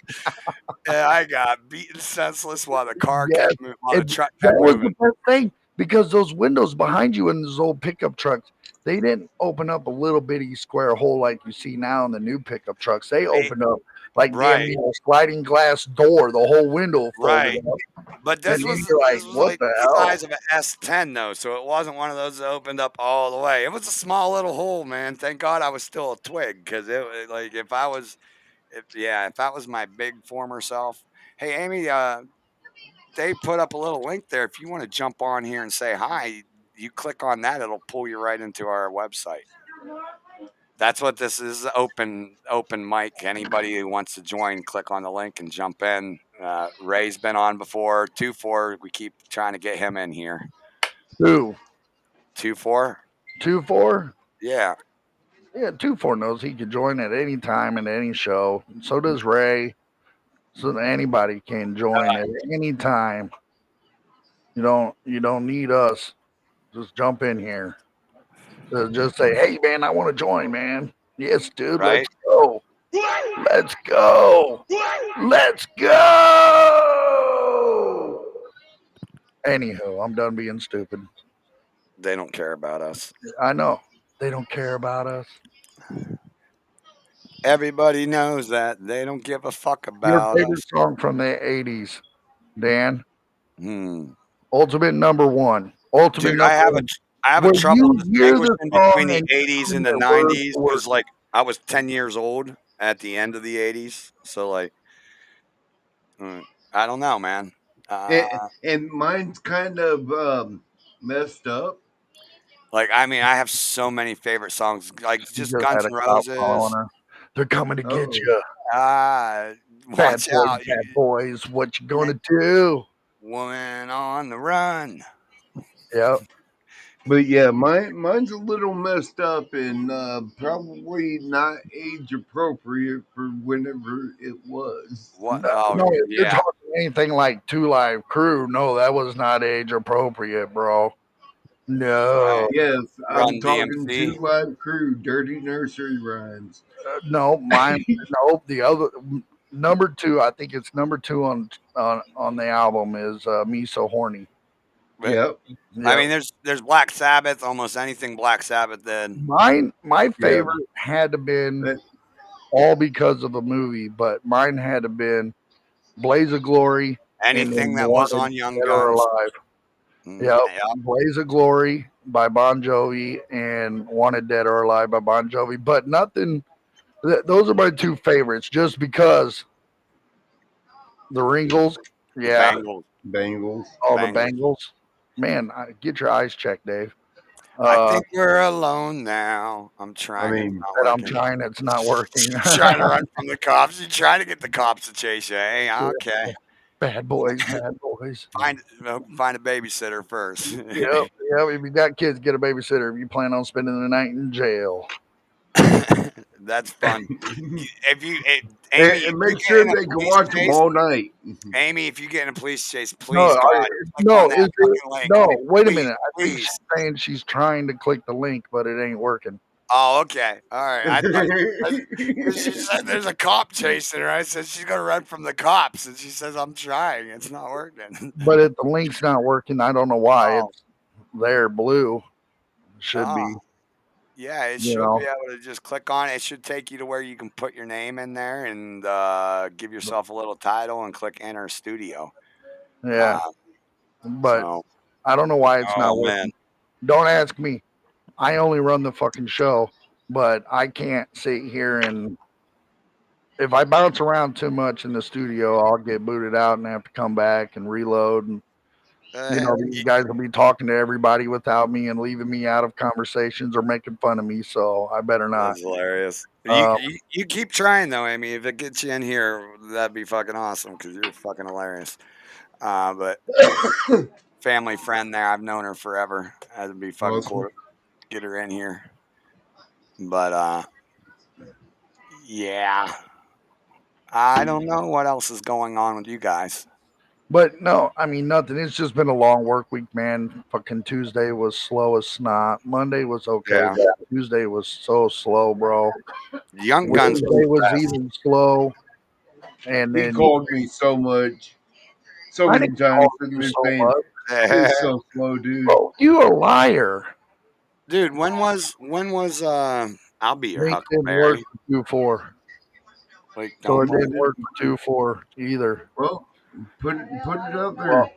and I got beaten senseless while the car Yes, kept moving. While the and truck that kept was moving. the best thing because those windows behind you in those old pickup trucks, they didn't open up a little bitty square hole like you see now in the new pickup trucks. They opened up like damn Right. near a sliding glass door, the whole window Right. folded up. But this And was, then you're like, this was what like the the hell? size of an S10 though, so it wasn't one of those that opened up all the way. It was a small little hole, man. Thank God I was still a twig, because like if that was my big former self. Hey Amy, they put up a little link there. If you want to jump on here and say hi, you click on that, it'll pull you right into our website. That's what this is, open mic. Anybody who wants to join, click on the link and jump in. Ray's been on before. 2-4, we keep trying to get him in here. 2-4. 2-4? Yeah. Yeah, 2-4 knows he could join at any time in any show. So does Ray. So anybody can join at any time. You don't need us. Just jump in here. Just say, hey man, I want to join, man. Yes, dude, Right? let's go. Let's go. Let's go. Anywho, I'm done being stupid. They don't care about us. I know. They don't care about us. Everybody knows that. They don't give a fuck Your about favorite us. song from the 80s, Dan? Ultimate number one. Ultimate Dude, number I one. have When a trouble you hear the distinguishing song between the and 80s and the the word 90s for because, like, I was 10 years old at the end of the 80s. So, like, I don't know, man. And mine's kind of messed up. Like, I mean, I have so many favorite songs, like just You Guns had N' a cop calling Roses. her. They're coming to get Uh-oh. you. Bad Watch boys, out, bad boys. What you gonna do? woman on the run. Yep. But yeah, mine's a little messed up and probably not age appropriate for whenever it was. What? No, Oh, no, if you're yeah. talking anything like Two Live Crew, no, that was not age appropriate, bro. No, Right. Yes, Run I'm talking DMC. 2 Live Crew, Dirty Nursery Rhymes. no, mine. No, the other number two. I think it's number two on the album is "Me So Horny." Yep. I mean, there's Black Sabbath. Almost anything Black Sabbath did. My favorite had to been That- all because of the movie, but mine had to been Blaze of Glory. Anything and that was Wanted on Young Dead or Guns. Alive. Yep. Yeah. Blaze of Glory by Bon Jovi and Wanted Dead or Alive by Bon Jovi. But nothing. Those are my two favorites, just because the Ringles. The Yeah. Bengals. Bengals. Oh, the Bengals. Bengals. Man, get your eyes checked, Dave. I think we're alone now. I'm trying. I It's mean, not that I'm working. trying. It's not working. Trying to run from the cops. You trying to get the cops to chase you, eh? Okay. Bad boys, bad boys. Find a babysitter first. Yep, yep. If you got kids, get a babysitter. If you plan on spending the night in jail, That's fun. If you, Amy, if and you make get sure in a they can police watch them chase, all night. Amy, if you get in a police chase, no, please God, click no, on that is it, fucking link. no. Amy, Wait a please, minute. I think please. she's saying she's trying to click the link, but it ain't working. Oh, okay. All right. I thought she said there's a cop chasing her. I said she's gonna run from the cops, and she says I'm trying. It's not working. But if the link's not working, I don't know why. Oh. It's there, blue. Should be. Oh. Yeah, it You should know. be able to just click on it. It should take you to where you can put your name in there and give yourself a little title and click enter studio. Yeah, but So, I don't know why it's not oh working. man, Don't ask me. I only run the fucking show, but I can't sit here and if I bounce around too much in the studio, I'll get booted out and have to come back and reload. And you know, these guys will be talking to everybody without me and leaving me out of conversations or making fun of me. So I better not. that's hilarious. Um, You keep trying though, Amy. If it gets you in here, that'd be fucking awesome because you're fucking hilarious. But family friend there, I've known her forever. That'd be fucking Awesome. cool to get her in here. But yeah, I don't know what else is going on with you guys. But no, I mean nothing. It's just been a long work week, man. Fucking Tuesday was slow as snot. Monday was okay. Yeah. But Tuesday was so slow, bro. Young Guns Wednesday was fast. even slow. And He then called me so much, so I many didn't times. call you This so man much. is so slow, dude. Bro, you a liar. Dude, when was I'll be your Link didn't work Huckleberry. for 2-4. Like, So it don't didn't work for 2-4 either. Well, put it up there.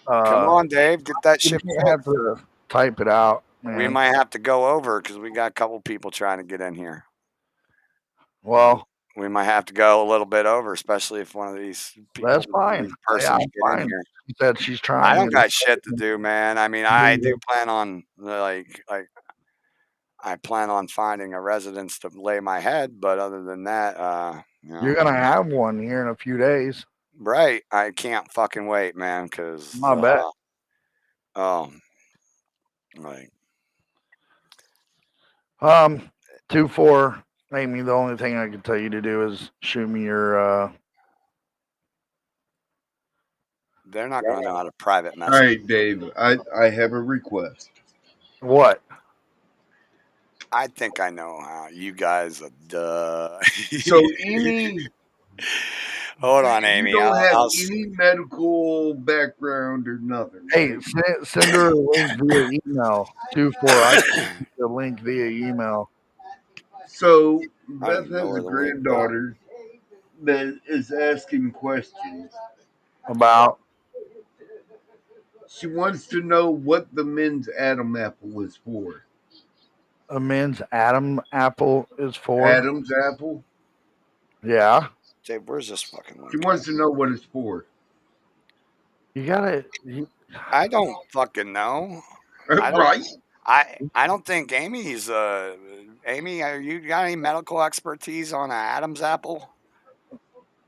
Well, come on, Dave, get that you shit might have fixed. to type it out, man. We might have to go over because we got a couple people trying to get in here. Well, We might have to go a little bit over, especially if one of these people, that's fine. these persons I'm get in fine. here. She said she's trying. I don't and- got shit to do, man. I mean, I do plan on like I plan on finding a residence to lay my head, but other than that, you know, You're gonna have one here in a few days. right? I can't fucking wait, man, because I bet. like 2-4. Amy, the only thing I can tell you to do is shoot me your they're not going to know how to private All message. right, Dave. I have a request. what? I think I know how you guys are. Duh. So, Amy, Hold on, Amy. you don't have I'll any medical background or nothing. Hey, right? send her a link via email. 2-4. I sent the link via email. So, I Beth don't know has where a the link granddaughter that is asking questions. About She wants to know what the men's Adam apple is for. a men's Adam apple is for. Adam's apple? Yeah. Dave, where's this fucking She link? wants to know what it's for. You gotta. I don't fucking know. I don't- Right? I don't think Amy's. Amy, are you got any medical expertise on an Adam's apple?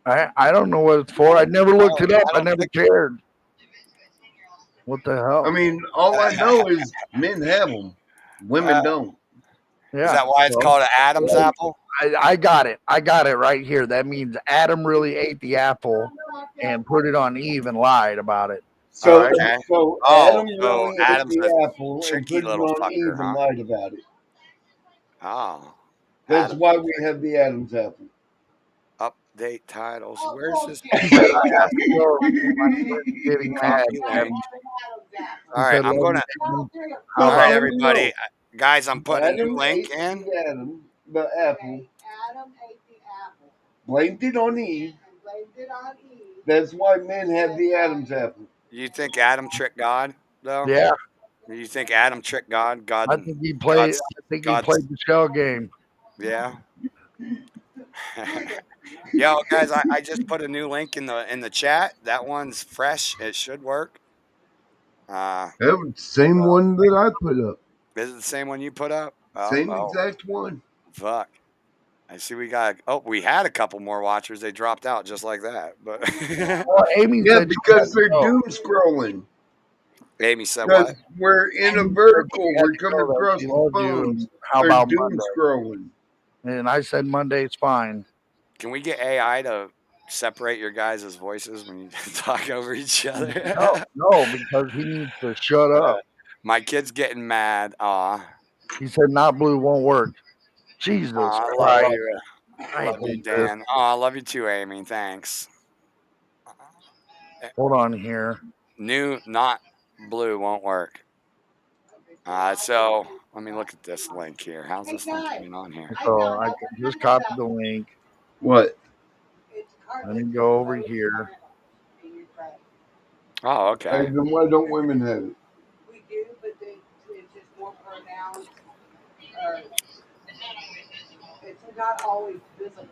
I don't know what it's for. I never looked it up. I don't never think- cared. What the hell? I mean, all I know is men have them, women don't. yeah. Is that why it's so called an Adam's apple? I got it. I got it right here. That means Adam really ate the apple and put it on Eve and lied about it. So, Okay. so Oh, Adam so really Adam's ate a the apple and tricky put it little on fucker, Eve huh? and lied about it. Oh. That's Adam- why we have the Adam's apple. Update titles. Where's this? Getting mad. All right, I'm gonna. How All about right, it? everybody, guys, I'm putting a Adam new link ate in. the Adam, the apple, Adam ate the apple blamed it on Eve. and blamed it on Eve. That's why men have the Adam's apple. You think Adam tricked God though? Yeah, You think Adam tricked God? I think he played. God's, I think he God's played the shell game. yeah. Yo, guys, I just put a new link in the chat. That one's fresh. It should work. That was the same one that I put up. Is it the same one you put up? Same exact one. Fuck. I see we got. Oh, we had a couple more watchers. They dropped out just like that. But Well, Amy Yeah, said she because had to they're go. doom scrolling. Amy said Because what? we're in a Amy said vertical. she had We're to coming go, that across she the loved you, phones. and how They're about doom Monday? scrolling. And I said Monday's fine. Can we get AI to separate your guys' voices when you talk over each other? No, because he needs to shut up. My kid's getting mad. Aw. He said not blue won't work. Jesus Aw, I love Christ. you. I Love you, hate this. Dan. Oh, I love you too, Amy. Thanks. Hold on here. New, not blue, won't work. So let me look at this link here. How's this link getting on here? So I can just copy the link. What? Let me go over here. Oh, okay. Then why don't women have it? We do, but it's just more pronounced. It's not always visible.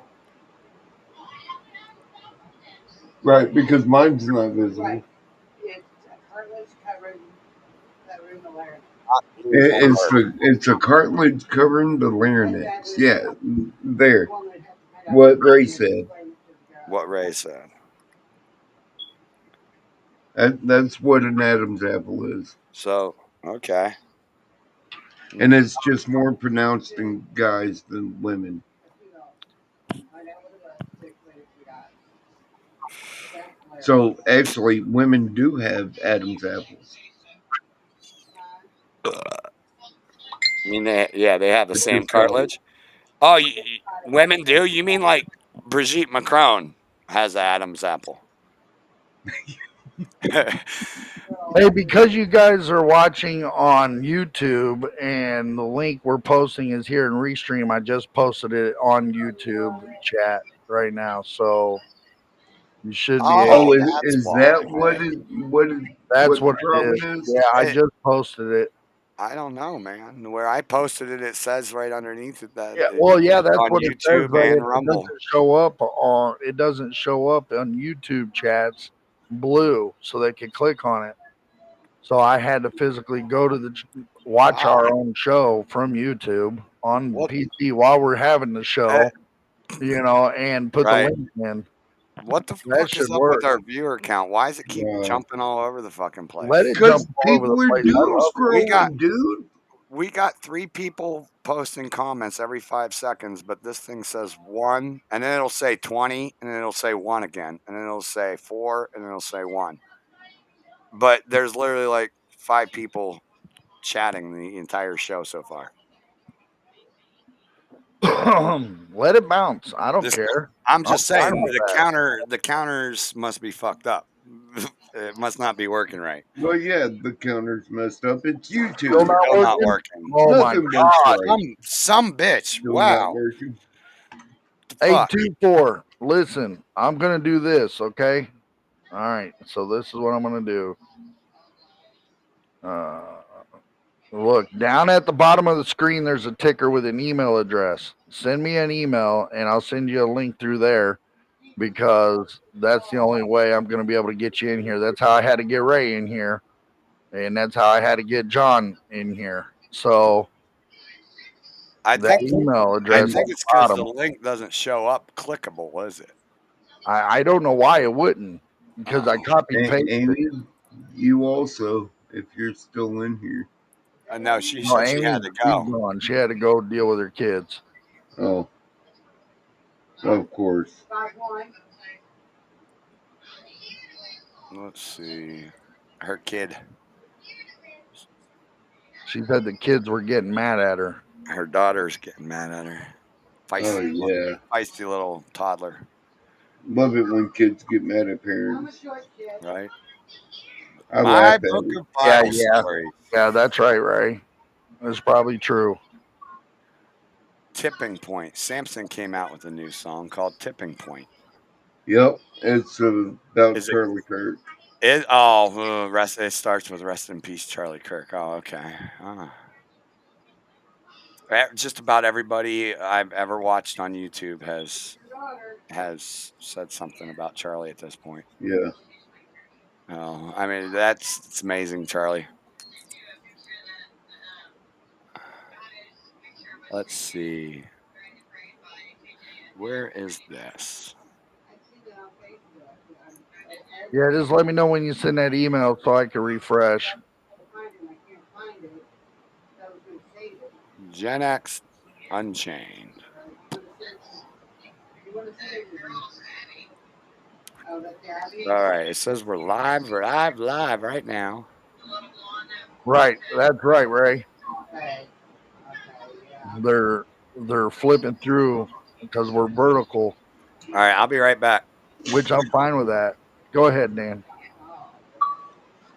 Right, because mine's not visible. Right. It's cartilage covering the larynx. It's a cartilage covering the larynx. Yeah, there. One would have to cut out What the Ray skin said. and explain it to the guy. What Ray said. That's what an Adam's apple is. So, okay. And it's just more pronounced in guys than women. Find out what it was, 6 minutes we got. That's So actually, women do have Adam's apples. I mean, they have the It's same just called- cartilage. Oh, women do? You mean like Brigitte Macron has the Adam's apple? Hey, because you guys are watching on YouTube and the link we're posting is here in Restream, I just posted it on YouTube chat right now. So you should be Oh, able Oh, that's is why. that what That's what what the problem it is. is? Yeah, I Hey. just posted it. I don't know, man. Where I posted it, it says right underneath it that Yeah, well, yeah, that's on what it says, YouTube but and it Rumble. doesn't show up on YouTube chats blue, so they can click on it. So I had to physically go to watch Wow. our own show from YouTube on What- PC while we're having the show, and put Right. the link in. What the That fuck is should up work. with our viewer count? Why does it keep Wow. jumping all over the fucking place? Let it Because jump all over people the are place. I doom love it. scrolling, dude. We got 3 people posting comments every 5 seconds, but this thing says 1, and then it'll say 20, and then it'll say 1 again, and then it'll say 4, and then it'll say 1. But there's literally like 5 people chatting the entire show so far. Let it bounce. I don't This- care. I'm just I'm fine saying with the counters must be fucked up. It must not be working right. Well, yeah, the counter's messed up. It's Still YouTube. not Still not working? working. Oh my Nothing works God. right. Some bitch. Still Wow. not working. Fuck. 824. Listen, I'm gonna do this, okay? All right. So this is what I'm gonna do. Look, down at the bottom of the screen, there's a ticker with an email address. Send me an email, and I'll send you a link through there, because that's the only way I'm gonna be able to get you in here. That's how I had to get Ray in here, and that's how I had to get John in here. So I that think email address at it's the because the bottom. link doesn't show up clickable, is it? I don't know why it wouldn't, because I copied And pasted. Amy, you also, if you're still in here. No, she No, said she Amy, had to she's go. gone. She had to go deal with her kids. Oh, of course. 5-1. Let's see. Her kid. She said the kids were getting mad at her. Her daughter's getting mad at her. Oh, yeah. Feisty little toddler, Love it when kids get mad at I'm a parents. short kid. right? I My laugh at book it. of Bible Yeah. stories. Yeah, that's right, Ray. That's probably true. Tipping Point. Samson came out with a new song called Tipping Point. Yep, it's about Is it- Charlie Kirk. It starts with rest in peace, Charlie Kirk. Oh, okay. Just about everybody I've ever watched on YouTube has said something about Charlie at this point. Yeah. Oh, I mean, it's amazing, Charlie. Let's see. Where is this? Yeah, just let me know when you send that email so I can refresh. Gen X Unchained. All right, it says we're live right now. Right, that's right, Ray. They're flipping through because we're vertical, All right, I'll be right back. which I'm fine with that. Go ahead, Dan.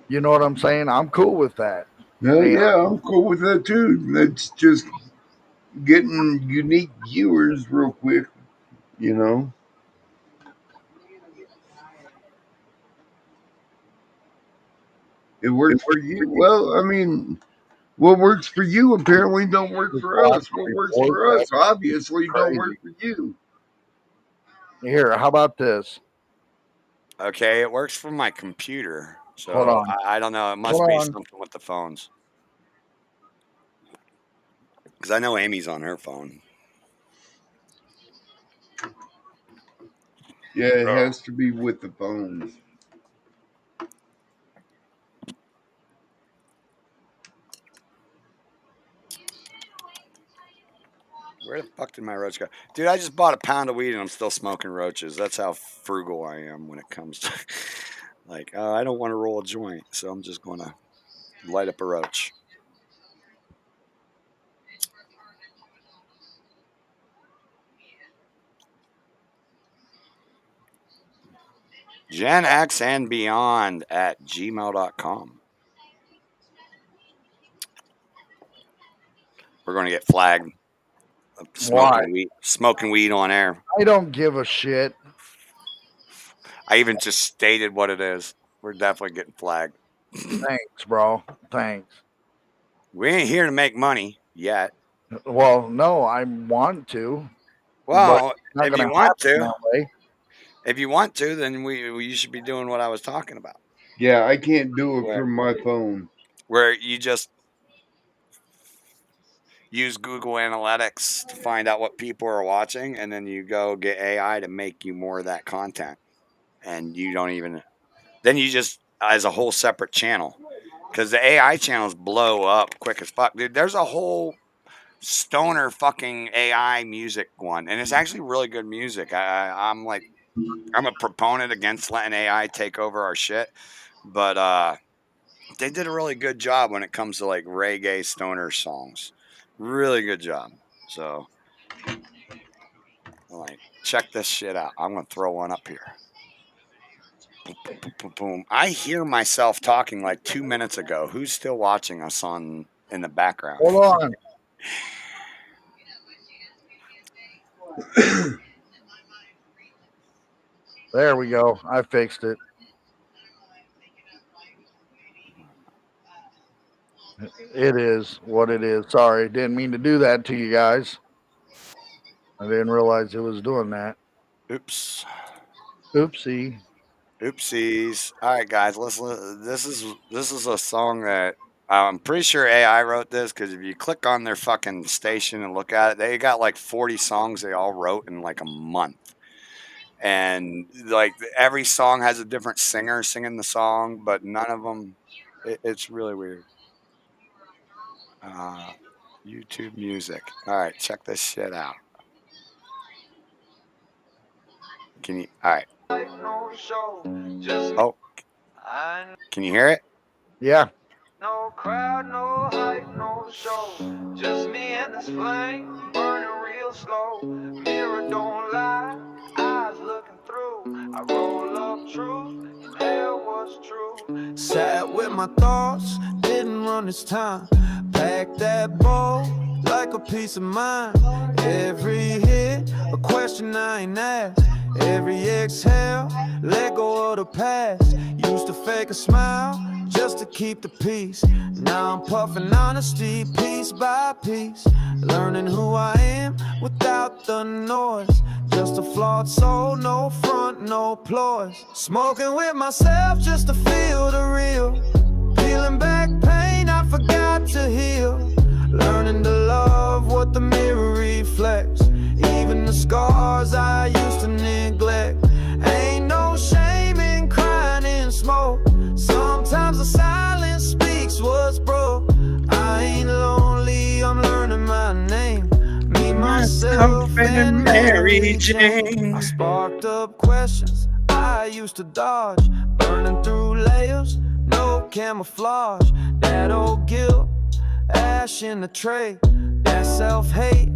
You know what I'm saying? I'm cool with that. Yeah, I'm cool with that too. That's just getting unique viewers real quick, you know. It works for you. Well, I mean, what works for you apparently don't work for us. What works for us obviously don't work for you. Here, how about this? Okay, it works for my computer. So Hold on. I don't know. It must Hold be on. something with the phones. Because I know Amy's on her phone. Yeah, it has to be with the phones. Where the fuck did my roach go? Dude, I just bought a pound of weed and I'm still smoking roaches. That's how frugal I am when it comes to like, I don't want to roll a joint, so I'm just going to light up a roach. Gen X and beyond at gmail.com. We're going to get flagged. Smoking weed on air. I don't give a shit. I even just stated what it is. We're definitely getting flagged. Thanks, bro. Thanks. We ain't here to make money yet. Well, no, I want to. Well, not if you gonna want happen to, that way. if you want to, then you should be doing what I was talking about, Yeah, I can't do it from my phone. where you just use Google Analytics to find out what people are watching, and then you go get AI to make you more of that content, and you don't even. Then you just as a whole separate channel, because the AI channels blow up quick as fuck, dude. There's a whole stoner fucking AI music one, and it's actually really good music. I'm a proponent against letting AI take over our shit, but they did a really good job when it comes to like reggae stoner songs. Really good job. So like, check this shit out. I'm gonna throw one up here. Boom, boom, boom, boom, boom. I hear myself talking like 2 minutes ago. Who's still watching us in the background? Hold on. There we go. I fixed it. It is what it is. Sorry, didn't mean to do that to you guys. I didn't realize it was doing that. Oops. Oopsie. Oopsies. All right, guys. This is a song that I'm pretty sure AI wrote this, because if you click on their fucking station and look at it, they got like 40 songs they all wrote in like a month. And like every song has a different singer singing the song, but none of them. It's really weird. YouTube music. All right, check this shit out. Can you? All right. Oh, can you hear it? Yeah. No crowd, no hype, no show. Just me and this flame, burning real slow. Mirror don't lie, eyes looking through. I roll up truth, and hell was true. Sat with my thoughts, didn't run this time. Packed that ball like a piece of mind. Every hit, a question I ain't asked. Every exhale, let go of the past. Used to fake a smile just to keep the peace. Now I'm puffing honesty piece by piece, learning who I am without the noise. Just a flawed soul, no front, no ploys. Smoking with myself just to feel the real. Peeling back pain I forgot to heal. Learning to love what the mirror reflects. Even the scars I used to neglect. Ain't no shame in crying in smoke. Sometimes the silence speaks what's broke. I ain't lonely, I'm learning my name. Me, myself, and Mary Jane. I sparked up questions I used to dodge, burning through layers, no camouflage. That old guilt, ash in the tray. That self-hate,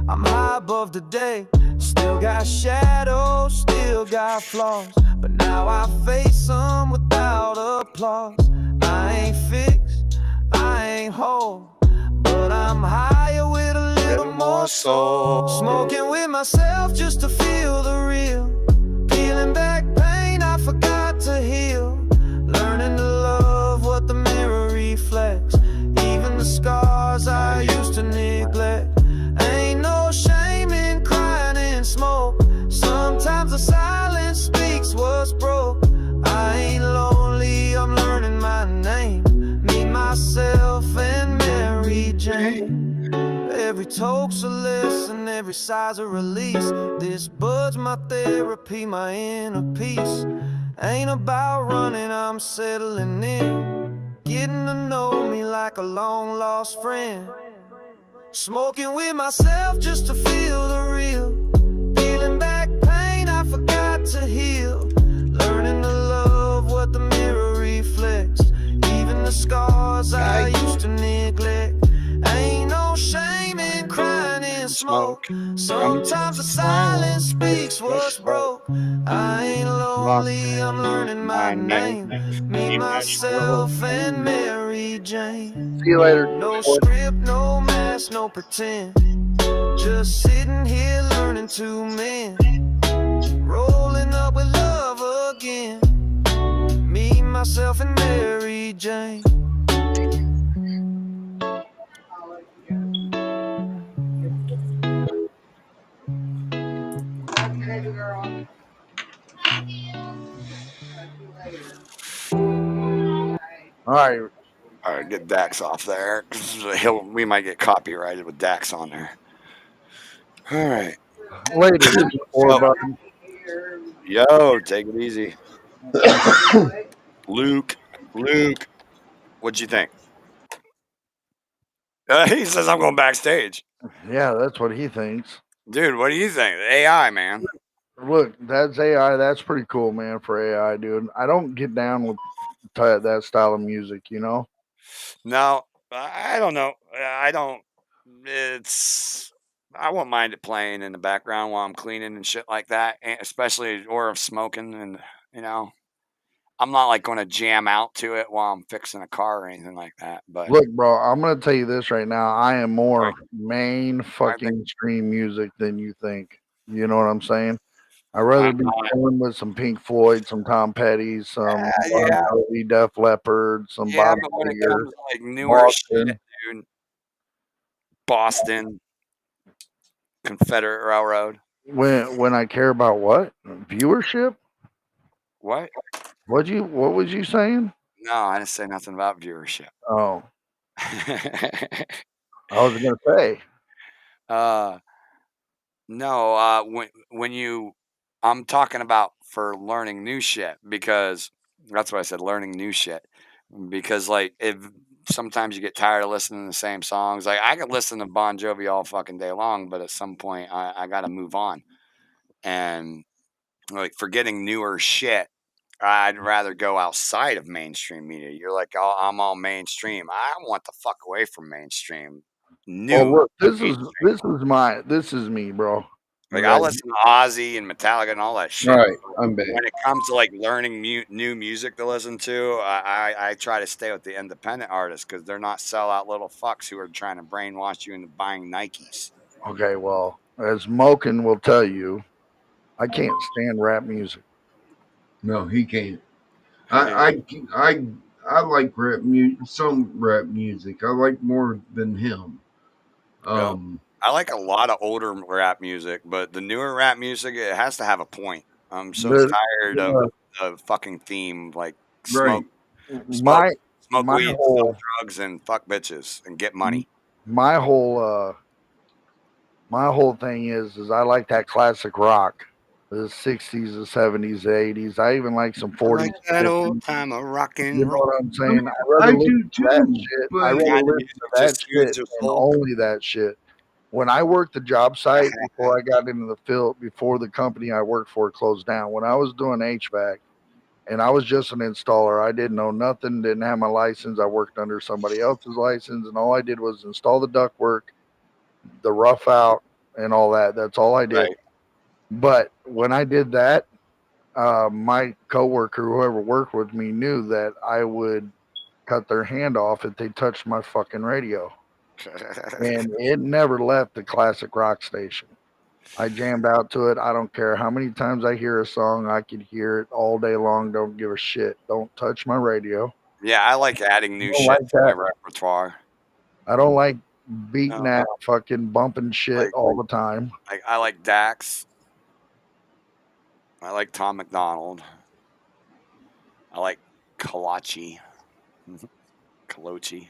I'm high above the day. Still got shadows, still got flaws, but now I face them without applause. I ain't fixed, I ain't whole, but I'm higher with a little more soul. Smoking with myself just to feel the real. Peeling back pain I forgot to heal. Learning to love what the mirror reflects. Even the scars I used to neglect. Ain't no shame in crying in smoke. Sometimes the silence speaks what's broke. I ain't lonely, I'm learning my name. Me, myself, and Mary Jane. Every toke's a lesson, every sigh's a release. This bud's my therapy, my inner peace. Ain't about running, I'm settling in. Getting to know me like a long lost friend. Smoking with myself just to feel the real. Peeling back pain I forgot to heal. Learning to love what the mirror reflects. Even the scars I used to neglect. Ain't no shame in crying in smoke. Sometimes the silence speaks what's broke. I ain't lonely, I'm learning my name. Me, myself, and Mary Jane. See you later. No script, no mask, no pretend. Just sitting here learning to mend. Rolling up with love again. Me, myself, and Mary Jane. Baby girl. Talk to you later. All right. All right, get Dax off there. 'Cause we might get copyrighted with Dax on there. All right. Later. Or button. Yo, take it easy. Luke, what'd you think? He says I'm going backstage. Yeah, that's what he thinks. Dude, what do you think? The AI, man. Look, that's AI. That's pretty cool, man, for AI, dude. I don't get down with that style of music, you know? No, I don't know. I don't. It's. I won't mind it playing in the background while I'm cleaning and shit like that, especially or smoking, and you know, I'm not like going to jam out to it while I'm fixing a car or anything like that. But Look, bro, I'm gonna tell you this right now. I am more Right. main fucking stream music than you think. You know what I'm saying? I'd rather be chilling with some Pink Floyd, some Tom Petty, some yeah. Bon Jovi, Def Leppard, some Yeah, Bob but when it Seger, comes to like newer Boston. shit, dude, Boston, Confederate Railroad. When I care about what? Viewership? What? What was you saying? No, I didn't say nothing about viewership. Oh, I was gonna say. No, when you, I'm talking about for learning new shit because that's what I said, learning new shit. Because like if sometimes you get tired of listening to the same songs, like I could listen to Bon Jovi all fucking day long, but at some point I got to move on. And like for getting newer shit, I'd rather go outside of mainstream media. You're like, oh, I'm all mainstream. I want the fuck away from mainstream. New. Well, look, this mainstream. this is me, bro. Like Right. I'll listen to Ozzy and Metallica and all that shit. All right, I'm back. When it comes to like learning new music to listen to, I try to stay with the independent artists because they're not sellout little fucks who are trying to brainwash you into buying Nikes. Okay, well, as Moken will tell you, I can't stand rap music. No, he can't. Hey, I like rap music. Some rap music I like more than him. yep. Um, I like a lot of older rap music, but the newer rap music, it has to have a point. I'm so The, tired of the the fucking theme, like right. smoke, my smoke my weed, sell whole drugs, and fuck bitches and get money. my whole my whole thing is I like that classic rock, the 60s, the 70s, the 80s. I even like some I 40s, like that old 50s. time of rock You and know roll. what I'm I mean, saying? I'd rather I listen do to that too, shit. I'd but rather Kind of listen music to that just soothes shit your and soul. only that shit. When I worked the job site before I got into the field, before the company I worked for closed down, when I was doing HVAC and I was just an installer, I didn't know nothing, didn't have my license. I worked under somebody else's license, and all I did was install the ductwork, the rough out, and all that. That's all I did. Right. But when I did that, my coworker, whoever worked with me, knew that I would cut their hand off if they touched my fucking radio. And it never left the classic rock station. I jammed out to it. I don't care how many times I hear a song, I could hear it all day long. Don't give a shit. Don't touch my radio. Yeah, I like adding I new don't shit like to my that. repertoire. I don't like beating No, that fucking bumping shit like all the time. I like Dax. I like Tom McDonald. I like Kalachi. Kalochi.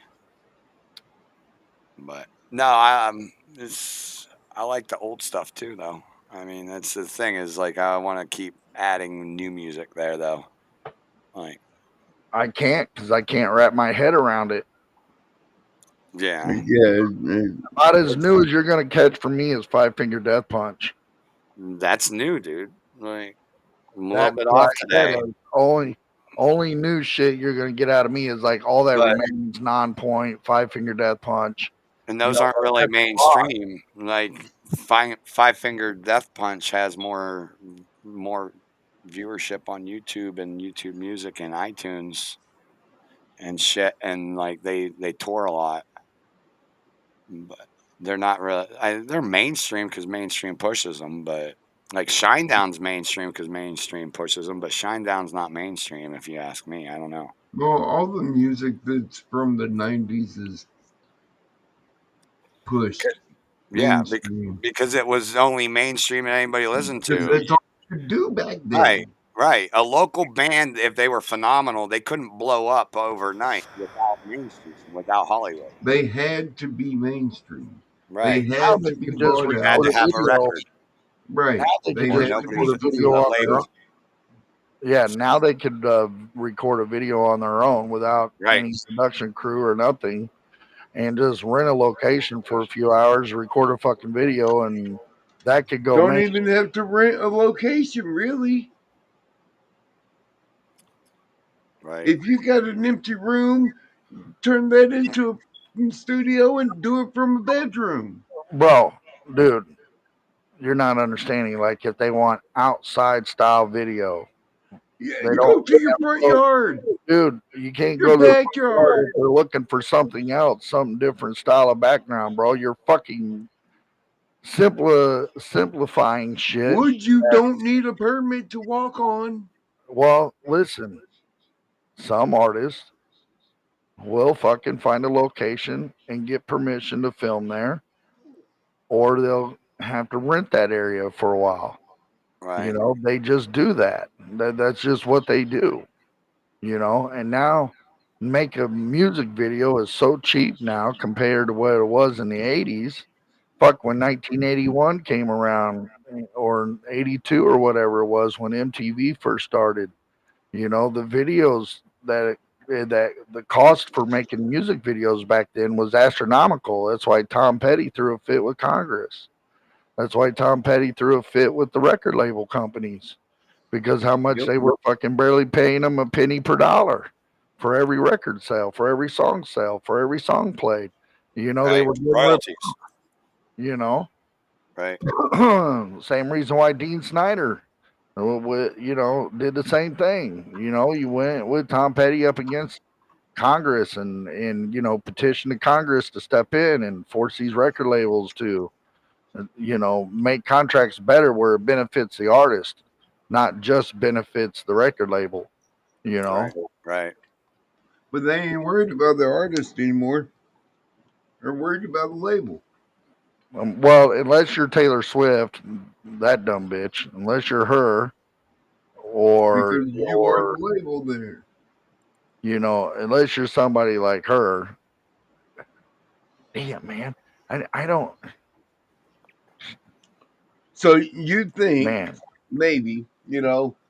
But no, I like the old stuff too though. I mean, that's the thing is like I want to keep adding new music there though. Like I can't because I can't wrap my head around it. yeah, Yeah, About as new as you're gonna catch from me is Five Finger Death Punch. that's new, dude. Like I'm a little That's bit what off I said. today, Like, only new shit you're gonna get out of me is like all that but remains non-point, Five Finger Death Punch. and You those know, aren't really that's rock. mainstream. Like Five Finger Death Punch has more viewership on YouTube and YouTube Music and iTunes and shit, and like they tour a lot, but they're not really. They're mainstream because mainstream pushes them, but like Shinedown's mainstream because mainstream pushes them, but Shinedown's not mainstream if you ask me. I don't know. well, all the music that's from the '90s is pushed Yeah, mainstream because it was only mainstream and anybody listened because to. that's all you could do back Right, then. right. A local band, if they were phenomenal, they couldn't blow up overnight without mainstream, without Hollywood. They had to be mainstream. They Right. Now had they to be can just brought You had out. to record a have a video. record, Now Right. they They can or just had to nobody record was a be. video a on their own. label. Yeah, now they could record a video on their own without Right. any production crew or nothing, and just rent a location for a few hours, record a fucking video, and that could go Don't make. even have to rent a location, really. Right. If you got an empty room, turn that into a studio and do it from a bedroom. Bro, dude, you're not understanding. Like, if they want outside style video, Yeah, they you don't. go to your front So, yard, dude, you can't your go to the front yard backyard. if they're looking for something else, something different style of background, bro. You're fucking simplifying shit. Woods you don't need a permit to walk on. Well, listen, some artists will fucking find a location and get permission to film there, or they'll have to rent that area for a while. You Right. know, they just do that. That's just what they do. You know, and now make a music video is so cheap now compared to what it was in the 80s. Fuck, when 1981 came around, or 82 or whatever it was, when MTV first started, you know, the videos that the cost for making music videos back then was astronomical. That's why Tom Petty threw a fit with Congress. That's why Tom Petty threw a fit with the record label companies, because how much Yep. they were fucking barely paying them a penny per dollar for every record sale, for every song sale, for every song played. You know, they Right. were getting ripped, Royalties. you know. Right. Same reason why Dean Snyder, you know, did the same thing. You know, you went with Tom Petty up against Congress and you know, petitioned the Congress to step in and force these record labels to You know, make contracts better where it benefits the artist, not just benefits the record label. You know, Right. But they ain't worried about the artist anymore. They're worried about the label. well, unless you're Taylor Swift, that dumb bitch. Unless you're her, or Because you are the label there. you know, unless you're somebody like her. Damn, man, I don't, So you think man. maybe,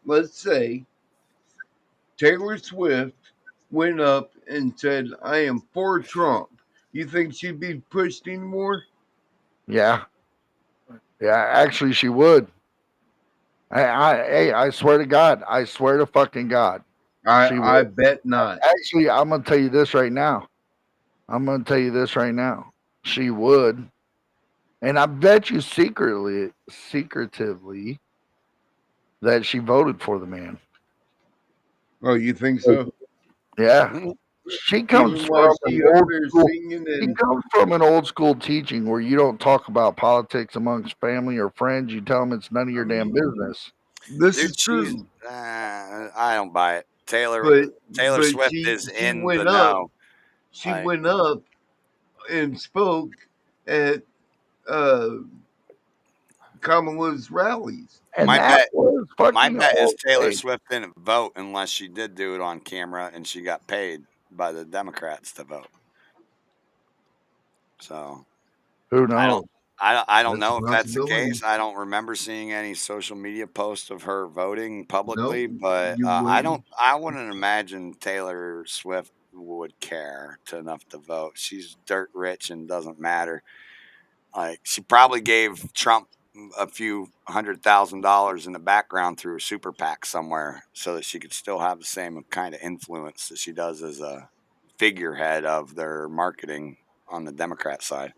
let's say Taylor Swift went up and said, I am for Trump. You think she'd be pushed anymore? Yeah, yeah. Actually, she would. Hey, I swear to God, I swear to fucking God, she I would. bet not. Actually, I'm gonna tell you this right now. I'm gonna tell you this right now. She would, and I bet you secretively, that she voted for the man. Oh, you think so? Yeah, Mhm. she comes Even while from she an up old there school. singing She and comes from an old school teaching where you don't talk about politics amongst family or friends. You tell them it's none of your damn business. this is Dude, she's true. I don't buy it. Taylor But Swift she is she in the went up. know. She Like, went up and spoke at uh Kamala's rallies. And my that bet was my fucking bet is all Taylor fake. Swift didn't vote unless she did do it on camera and she got paid by the Democrats to vote. So Who I knows? don't I don't That's a know if that's the possibility. case. I don't remember seeing any social media posts of her voting publicly, Nope, but you wouldn't. I wouldn't imagine Taylor Swift would care to enough to vote. She's dirt rich and doesn't matter. Like, she probably gave Trump a few $100,000 in the background through a super PAC somewhere so that she could still have the same kind of influence that she does as a figurehead of their marketing on the Democrat side.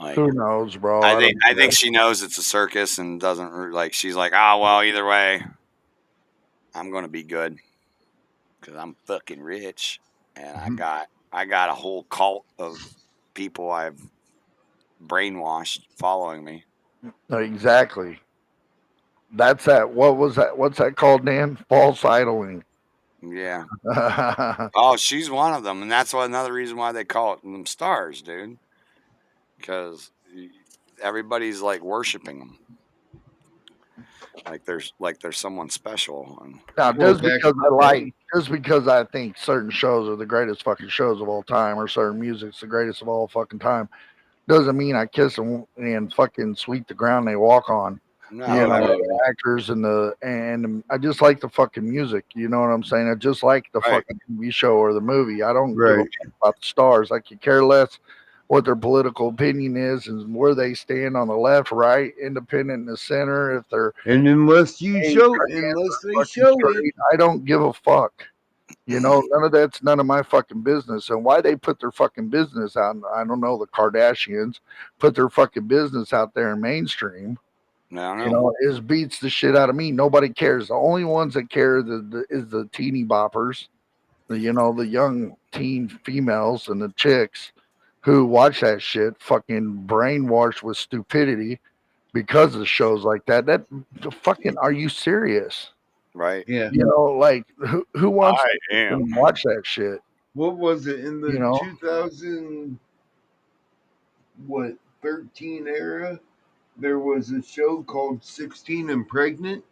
Like, Who knows, bro? I don't I care. think she knows it's a circus and doesn't like. She's like, oh well, either way, I'm gonna be good because I'm fucking rich and I got a whole cult of people I've brainwashed following me. Exactly. That's that. What was that? What's that called, Dan? False idling. Yeah. Oh, she's one of them, and that's why another reason why they call it them stars, dude. Because everybody's like worshiping them, like there's someone special. And Now, Well, back in the day, just because I think certain shows are the greatest fucking shows of all time, or certain music's the greatest of all fucking time, doesn't mean I kiss them and fucking sweep the ground they walk on. no, You know, every- the actors and I just like the fucking music. You know what I'm saying? I just like the Right. fucking TV show or the movie. I don't give a right? fuck about the stars. I could care less what their political opinion is and where they stand on the left, right, independent, in the center. If they're And unless gay, they fucking show it, straight, I don't give a fuck. You know, none of my fucking business. And why they put their fucking business out, I don't know. The Kardashians put their fucking business out there in mainstream. no, You know, it beats the shit out of me. Nobody cares. The only ones that care is the teeny boppers, the young teen females and the chicks who watch that shit, fucking brainwashed with stupidity because of shows like that. That fucking, are you serious? right. yeah. You know, like who wants I to am. watch that shit? What was it in the You know, 2013 era? There was a show called 16 and Pregnant.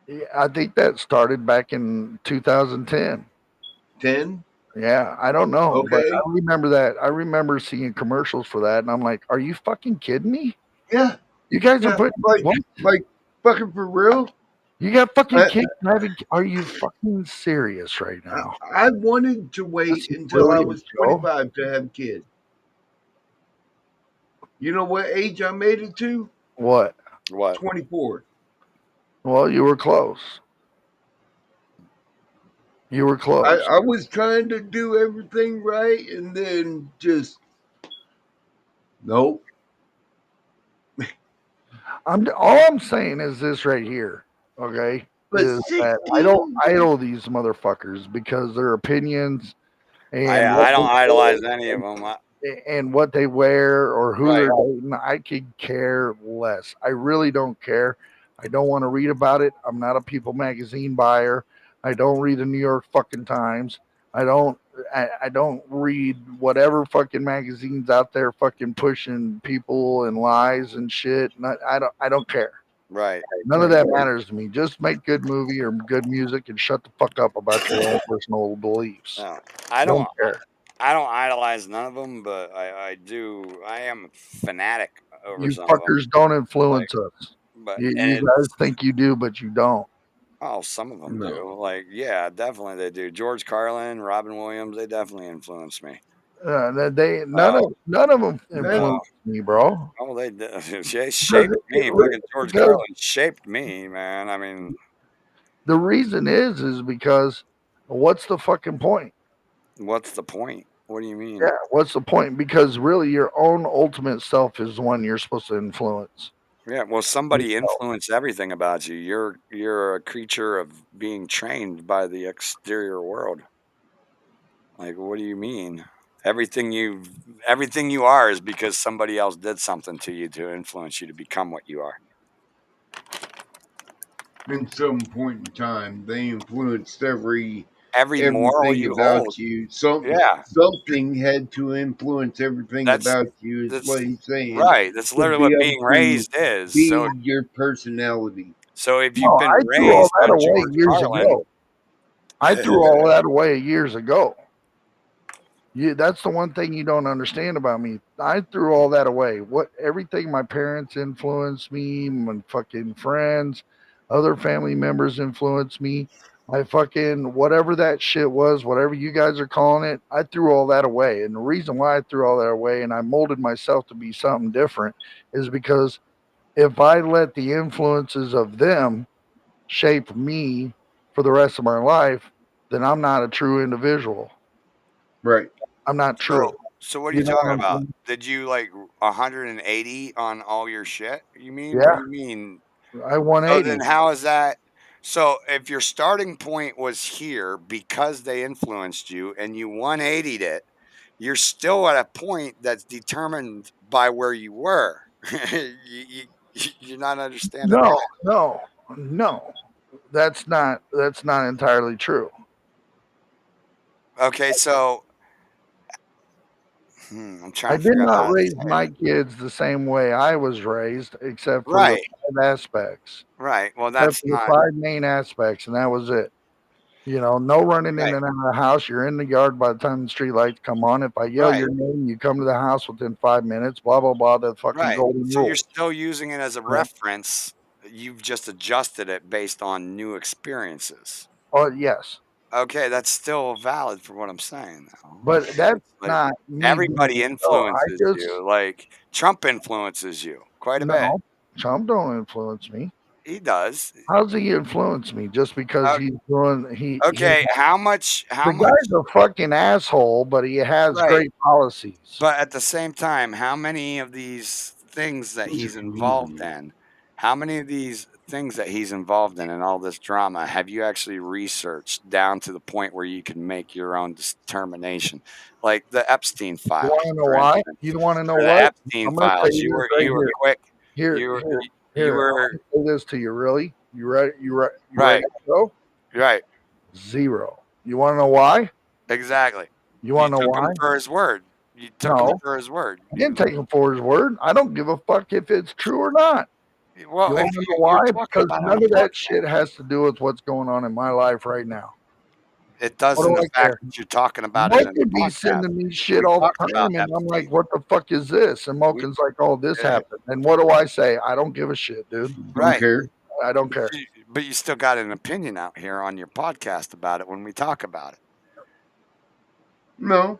Yeah, I think that started back in 2010. 10. Yeah, I don't know, but Okay. I remember that. I remember seeing commercials for that, and I'm like, "Are you fucking kidding me? Yeah. You guys are Yeah. putting Like what? like fucking for real. You got fucking I, kids having? Are you fucking serious right now? I wanted to wait This is until I really a was show? 25 to have kids. You know what age I made it to? What? 24. Well, you were close. You were close. I was trying to do everything right and then just nope. All I'm saying is this right here. Okay, But is that I don't idol these motherfuckers because their opinions and I don't idolize any of them. and what they wear or who Right. they're dating. I could care less. I really don't care. I don't want to read about it. I'm not a People magazine buyer. I don't read the New York fucking Times. I don't. I don't read whatever fucking magazines out there fucking pushing people and lies and shit. I don't. I don't care. Right. None of that matters to me. Just make good movie or good music and shut the fuck up about your own personal beliefs. No, I Don't don't. care. I don't idolize none of them, but I do. I am a fanatic over You some of them. fuckers don't influence us. But You and guys think you do, but you don't. oh, some of them No. do. Like, yeah, definitely they do. George Carlin, Robin Williams, they definitely influenced me. They none of them influence me, bro. Oh, they shaped me. Fucking George because- Carlin shaped me, man. I mean, The reason is because what's the fucking point? what's the point? What do you mean? Yeah, what's the point? Because really, your own ultimate self is the one you're supposed to influence. Yeah, well, somebody Yourself. influenced everything about you. You're a creature of being trained by the exterior world. Like, what do you mean? Everything you are is because somebody else did something to you to influence you to become what you are. At some point in time, they influenced Every moral everything you about hold. you. Yeah, Something had to influence everything That's- about you. Is that's what he's saying. right. That's to literally be what able being to raised is. Be So, your personality. so if No, you've been I threw all raised that on away George years Carlin, ago. I threw all that away years ago. That's the one thing you don't understand about me. I threw all that away. Everything my parents influenced me, my fucking friends, other family members influenced me. I fucking whatever that shit was, whatever you guys are calling it, I threw all that away. And the reason why I threw all that away and I molded myself to be something different is because if I let the influences of them shape me for the rest of my life, then I'm not a true individual. Right. I'm not true. So what are you You know talking what I'm about? saying? Did you like 180 on all your shit? You mean? Yeah. What do you mean? I So 180. then how is that? So if your starting point was here because they influenced you and you 180'd it, you're still at a point that's determined by where you were. You're not understanding No, that. no. That's not entirely true. Okay, so I'm trying I to did figure out how not to raise say my it. kids the same way I was raised, except for Right, the 5 aspects. right. Well, Except that's for the not 5 main aspects, and that was it. You know, no running in right. and out of the house. You're in the yard by the time the street lights come on. If I yell Right. your name, you come to the house within 5 minutes. Blah blah blah. The fucking Right. golden So rule. you're still using it as a Right. reference. You've just adjusted it based on new experiences. Oh yes, Okay, that's still valid for what I'm saying now. but that's Like not me. everybody I influences just you. Like Trump influences you quite a bit. no. Trump don't influence me. He does. How's he influence me? Just because he's doing he Okay, how much the guy's a fucking asshole, but he has Right. great policies. But at the same time, how many of these things that he's involved in, how many of these things that he's involved in and all this drama have you actually researched down to the point where you can make your own determination? Like the Epstein You files. want to know for why? instance. You want to know For the what? Epstein I'm gonna files, tell you you this were right you were here. quick. Here, You were here, you here. were I'm gonna say this to you. Really? You ready? You ready? You Right. ready to go? right. 0. You want to know why? Exactly. You want to know took why? him for his word. You took him No. for his word. I didn't take him for his word. I don't give a fuck if it's true or not. Well, You if want to know you're why? talking Because about it on none a of that podcast, shit has to do with what's going on in my life right now. it does What in do the I care? fact that you're talking about it Mo in the could be podcast. sending me shit We all the talked about time, and I'm like, Epstein. "What the fuck is this?" And Moken's like, "Oh, this happened." And what do I say? I don't give a shit, dude. Don't Right. care. I don't care. But you still got an opinion out here on your podcast about it when we talk about it. No.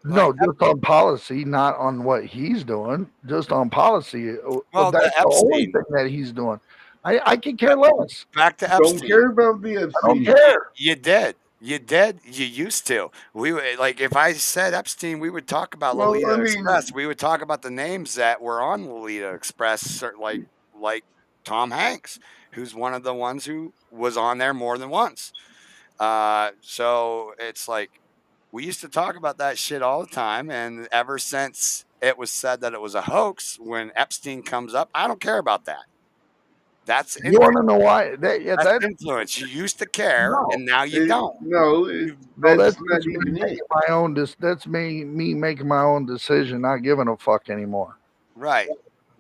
No, Like, just on policy, not on what he's doing. Just on policy. well, That's the the only Epstein, thing that he's doing. I can care less. back to Don't Epstein. care about the I don't Epstein. care. You did. You did. You used to. We would like if I said Epstein, we would talk about Well, Lolita I mean, Express. We would talk about the names that were on Lolita Express, like Tom Hanks, who's one of the ones who was on there more than once. So it's like We used to talk about that shit all the time, and ever since it was said that it was a hoax, when Epstein comes up, I don't care about that. That's You want to know why? That's influence. You used to care, No. and now you don't. No, You- no, that's that's not just me even it. making my own. That's me making my own decision, not giving a fuck anymore. Right.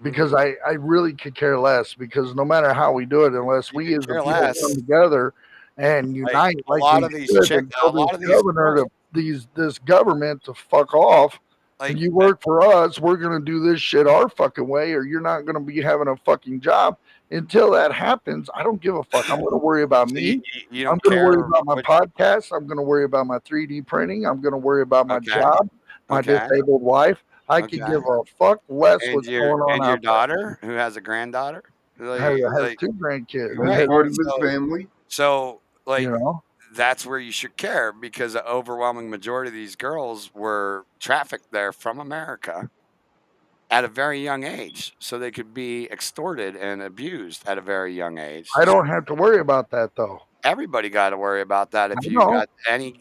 Because I really could care less. Because no matter how we do it, unless You we could as a care people less. come together and unite, a like lot we of these should, chick- and a tell lot this of these governor girls- to this government to fuck off. Like, and you work for us, we're gonna do this shit our fucking way, or you're not gonna be having a fucking job. Until that happens, I don't give a fuck. I'm gonna worry about so me. you I'm don't gonna care. worry about my what- podcast. I'm gonna worry about my 3D printing. I'm gonna worry about my Okay. job, my Okay. disabled wife. I could Okay. give a fuck less and what's your going on and your out there. daughter, who has a granddaughter, Has like, 2 grandkids. Right. That's part of his So- family. so like You know, that's where you should care, because the overwhelming majority of these girls were trafficked there from America at a very young age, so they could be extorted and abused at a very young age. I don't have to worry about that though. Everybody got to worry about that if I you know. got any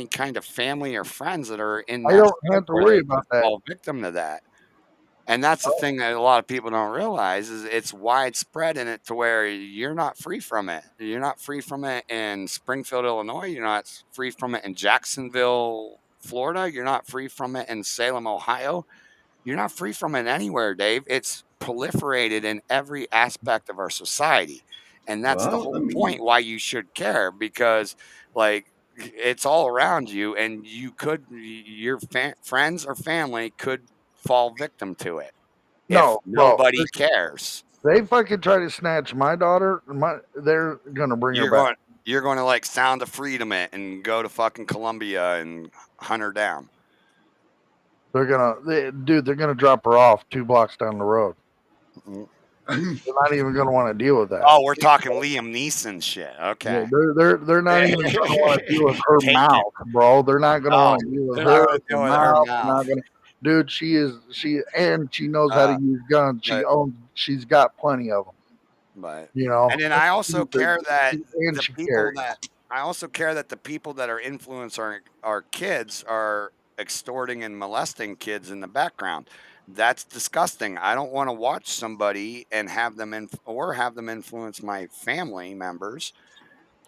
kind of family or friends that are in. I that don't state have to where worry they about could that. fall victim to that. And that's the thing that a lot of people don't realize is it's widespread in it to where you're not free from it. You're not free from it in Springfield, Illinois. You're not free from it in Jacksonville, Florida. You're not free from it in Salem, Ohio. You're not free from it anywhere, Dave. It's proliferated in every aspect of our society. And that's the Well, whole I mean- point why you should care, because like it's all around you, and you could your friends or family could fall victim to it No, if bro, nobody listen. cares. They fucking try to snatch my daughter. They're gonna bring her back. You're going to like Sound of Freedom it and go to fucking Columbia and hunt her down. They're gonna drop her off 2 blocks down the road. They're not even gonna want to deal with that. Oh, we're talking Liam Neeson shit. Okay. Yeah, they're not even gonna want to deal with her Take it. mouth, bro. They're not gonna want to deal with they're not her, gonna deal with her mouth. They're mouth. not gonna, dude. She knows how to use guns. She's got plenty of them. But You know. and then I also She's a- care that and the she people carries. that I also care that the people that are influencing our kids are extorting and molesting kids in the background. That's disgusting. I don't want to watch somebody and have them influence my family members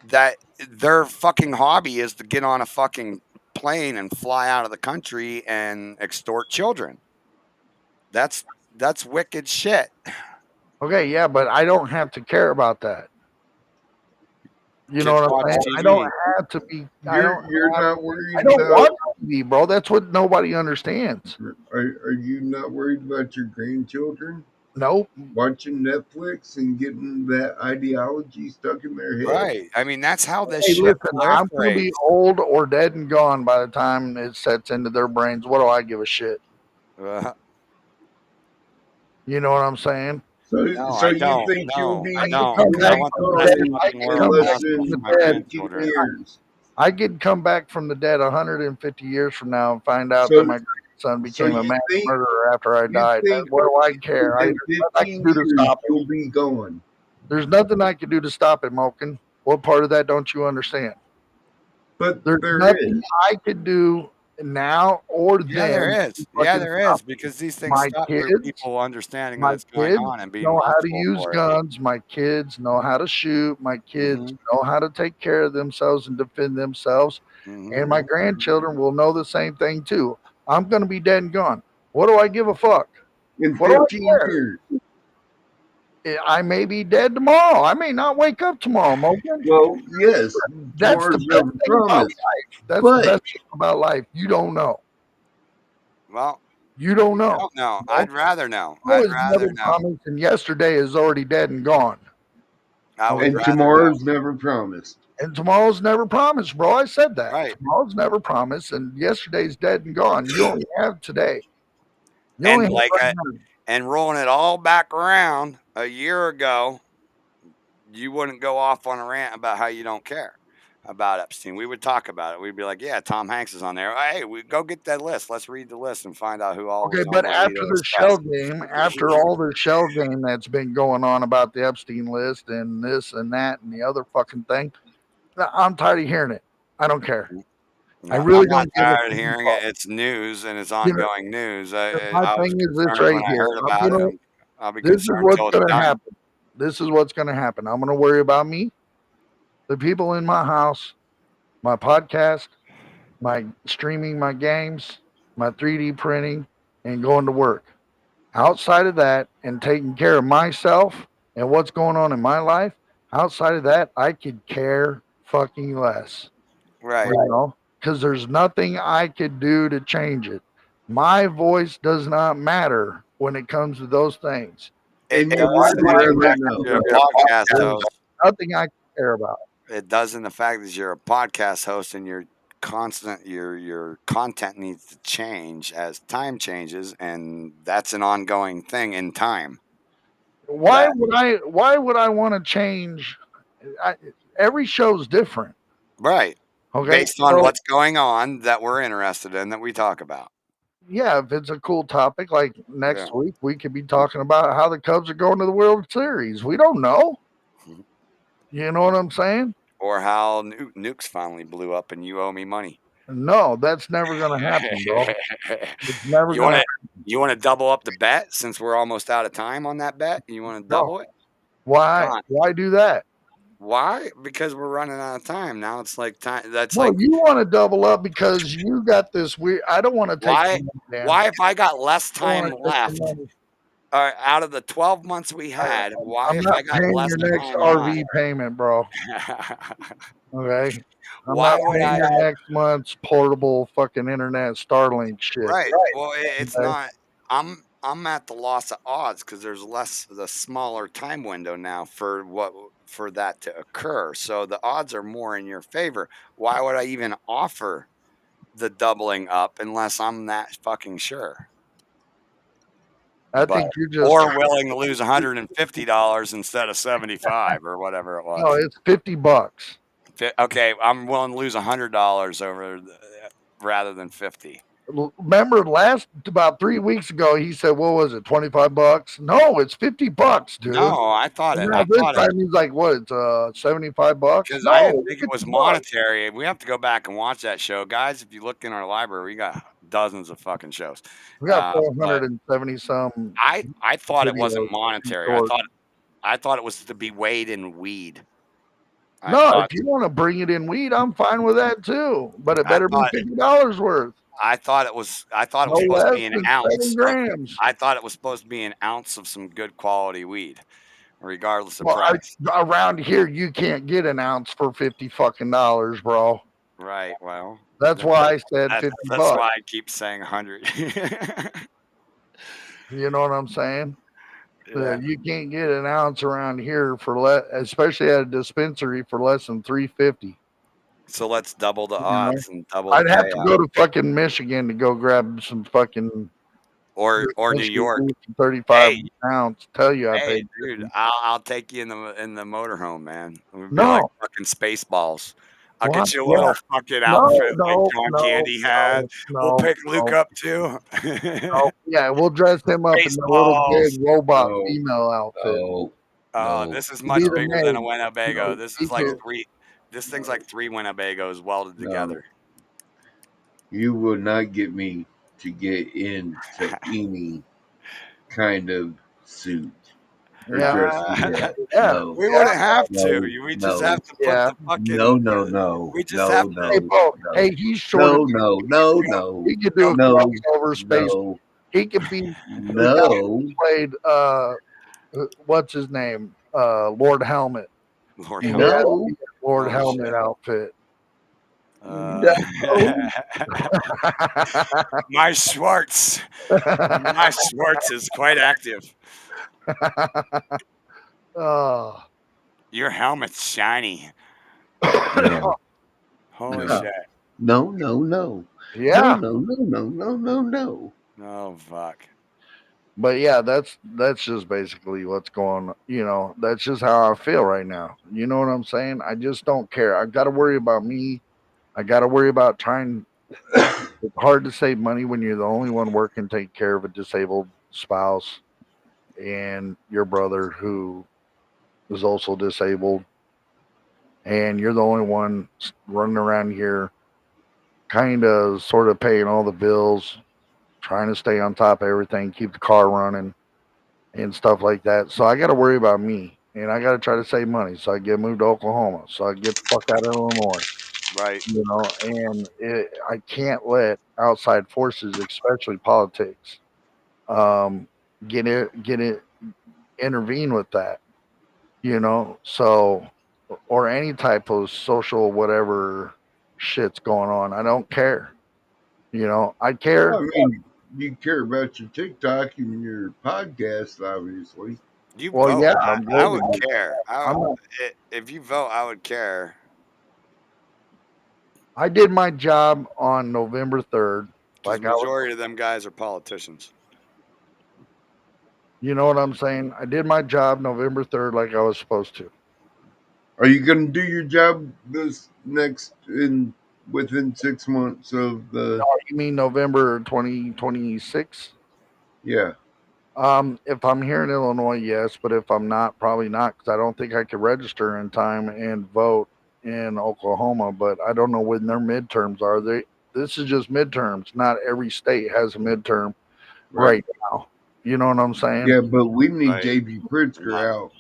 that their fucking hobby is to get on a fucking plane and fly out of the country and extort children. That's wicked shit. Okay, yeah, but I don't have to care about that. You know Kids what I'm watch saying? I TV. don't have to be. You're not worried I don't about. want to be, bro. That's what nobody understands. Are you not worried about your grandchildren Nope. watching Netflix and getting that ideology stuck in their head? Right. I mean, that's how this Hey, shit listen, I'm gonna be proliferates. old or dead and gone by the time it sets into their brains. What do I give a shit? You know what I'm saying? So, No, so I you don't. think No, you'll be I don't. come I back want from the the best dead. fucking I world come back possible from for the my dead. grandchildren. years? I could come back from the dead 150 years from now and find out So- that my son became a you mass think- murderer after I you died. think What do I care? In There's nothing I 15 can do to years, stop it. you'll be gone. There's nothing I can do to stop it, Moken. What part of that don't you understand? But There's there nothing is. I could do now or Yeah, then. there is. to Yeah, fucking there stop is, because these things My stop through kids- people understanding my what's going kids on and being know how to watchful use for it. guns. My kids know how to shoot. My kids know how to take care of themselves and defend themselves. Mhm. And my grandchildren will know the same thing too. I'm going to be dead and gone. What do I give a fuck? In What do I 15 care? years. I may be dead tomorrow. I may not wake up tomorrow, Moken. Well, yes. That's the tomorrow's best never thing about promised. life. That's But- the best thing about life. You don't know. Well, You don't I know. don't know. No. I'd rather know. Tomorrow I'd is rather never know. promised, and yesterday is already dead and gone. I would And rather tomorrow's never promised. And tomorrow's never promised, bro. I said that. Right. Tomorrow's never promised, and yesterday's dead and gone. You only have today. You And only have like right now. And rolling it all back around a year ago, you wouldn't go off on a rant about how you don't care about Epstein. We would talk about it. We'd be like, yeah, Tom Hanks is on there. Hey, we go get that list. Let's read the list and find out who all Okay, was on but there. after the shell game, after all the shell game that's been going on about the Epstein list and this and that and the other fucking thing, I'm tired of hearing it. I don't care. I really I'm not don't give a tired of hearing it. fuck. It's news and it's You know, ongoing news. my I was thing is this concerned right when I here. heard I'm about gonna. it. I'll be This is concerned what's until it's gonna done. happen. This is what's gonna happen. I'm gonna worry about me, the people in my house, my podcast, my streaming, my games, my 3D printing, and going to work. Outside of that, and taking care of myself and what's going on in my life, outside of that, I could care fucking less. Right. You know, because there's nothing I could do to change it. My voice does not matter when it comes to those things. And It you'd does in rather the fact know. that you're a podcast There's host. nothing I care about. It does in the fact that you're a podcast host and your content needs to change as time changes, and that's an ongoing thing in time. Why That would I? Why would I want to change? I, every show's different. right. Okay, Based on so what's going on that we're interested in that we talk about. yeah, if it's a cool topic, like Yeah. next week, we could be talking about how the Cubs are going to the World Series. We don't know. You know what I'm saying? Or how nukes finally blew up and you owe me money. No, that's never gonna happen, bro. It's never You gonna want happen. to double up the bet since we're almost out of time on that bet? You want to double it? Why? Come on. Why do that? Why? Because we're running out of time. Now it's like time. That's No, like you want to double up because you got this weird. I don't want to take. why? your money, Dan. Why if I got less I don't wanna time take your left money. out of the 12 months we had? Why I'm if not I got paying less your next time RV payment, bro. left? Okay. I'm Why not would paying I? your next month's portable fucking internet Starlink shit. Right. Well, it's Okay. not. I'm at the loss of odds because there's the smaller time window now for that to occur. So the odds are more in your favor. Why would I even offer the doubling up unless I'm that fucking sure? I But think you're just. or willing to lose $150 instead of 75 or whatever it No, was. it's $50. Okay, I'm willing to lose $100 over rather than 50. Remember about 3 weeks ago, he said, what was it, $25? No, it's $50, dude. No, I thought And it. now this time he's like, what, it's $75? Because No, I didn't think it's it was $50. monetary. We have to go back and watch that show, guys. If you look in our library, we got dozens of fucking shows. We got But 470 some. I thought it wasn't videos monetary. short. I thought it was to be weighed in weed. I No, thought if you want to bring it in weed, I'm fine with that too. But it I better be thought $50 worth. I thought it was No supposed to less be an than 7 ounce. grams. I thought it was supposed to be an ounce of some good quality weed, regardless of Well, price. around here, you can't get an ounce for $50 fucking dollars, bro. Right. Well, That's why I said $50 that's bucks. why I keep saying 100. You know what I'm saying? Yeah. You can't get an ounce around here for less, especially at a dispensary, for less than $3.50. So let's double the You know? odds and double I'd the have to payout. go to fucking Michigan to go grab some fucking Or New York. 35 Hey, ounce. Tell you I hey, paid. dude, I'll take you in the motorhome, man. We'd be like No. fucking space balls. I'll What? get you a Yeah. little fucking No, outfit no, like John no, Candy had. no, We'll pick Luke no, up too. no. Yeah, we'll dress him up in the little Baseballs. big robot No. female outfit. No. Oh, No. this is Be much the bigger than a maid. Winnebago. No, This he is like could. three. This thing's like 3 Winnebagos welded No. together. You will not get me to get into any kind of suit or Yeah. dress me up. Yeah. No. We wouldn't have No, to. We just no. have to put Yeah. the fucking. No. We just No, have no. Hey, Bo, no. hey, he's short. No. He could do a No. crossover space. No. He could be No. played. What's his name? Lord Helmet. Lord He help. had No. Lord Oh, Helmet shit. outfit. No. My Schwartz. My Schwartz is quite active. Oh. Your helmet's shiny. No. Holy No. shit. No. Yeah. No. Oh fuck. But yeah, that's just basically what's going on. You know, that's just how I feel right now. You know what I'm saying? I just don't care. I've got to worry about me. I got to worry about trying. It's hard to save money when you're the only one working, taking care of a disabled spouse and your brother who is also disabled. And you're the only one running around here kind of sort of paying all the bills, trying to stay on top of everything, keep the car running and stuff like that. So I got to worry about me, and I got to try to save money so I get moved to Oklahoma, so I get the fuck out of Illinois. Right. And I can't let outside forces, especially politics, um, get it intervene with that. So or any type of social whatever shit's going on. I don't care. I care. Well, I mean, you care about your TikTok and your podcast, obviously. You Well, vote. yeah, I would care. I'm not, If you vote, I would care. I did my job on November 3rd. Because Like I was, majority of them guys are politicians. you know what I'm saying? I did my job November 3rd like I was supposed to. Are you going to do your job this within 6 months of the? Oh, you mean November 2026? Yeah. If I'm here in Illinois, yes, but if I'm not, probably not, because I don't think I could register in time and vote in Oklahoma. But I don't know when their midterms are. This is just midterms. Not every state has a midterm right now. You know what I'm saying? Yeah, but we need Right. JB Pritzker Right. out.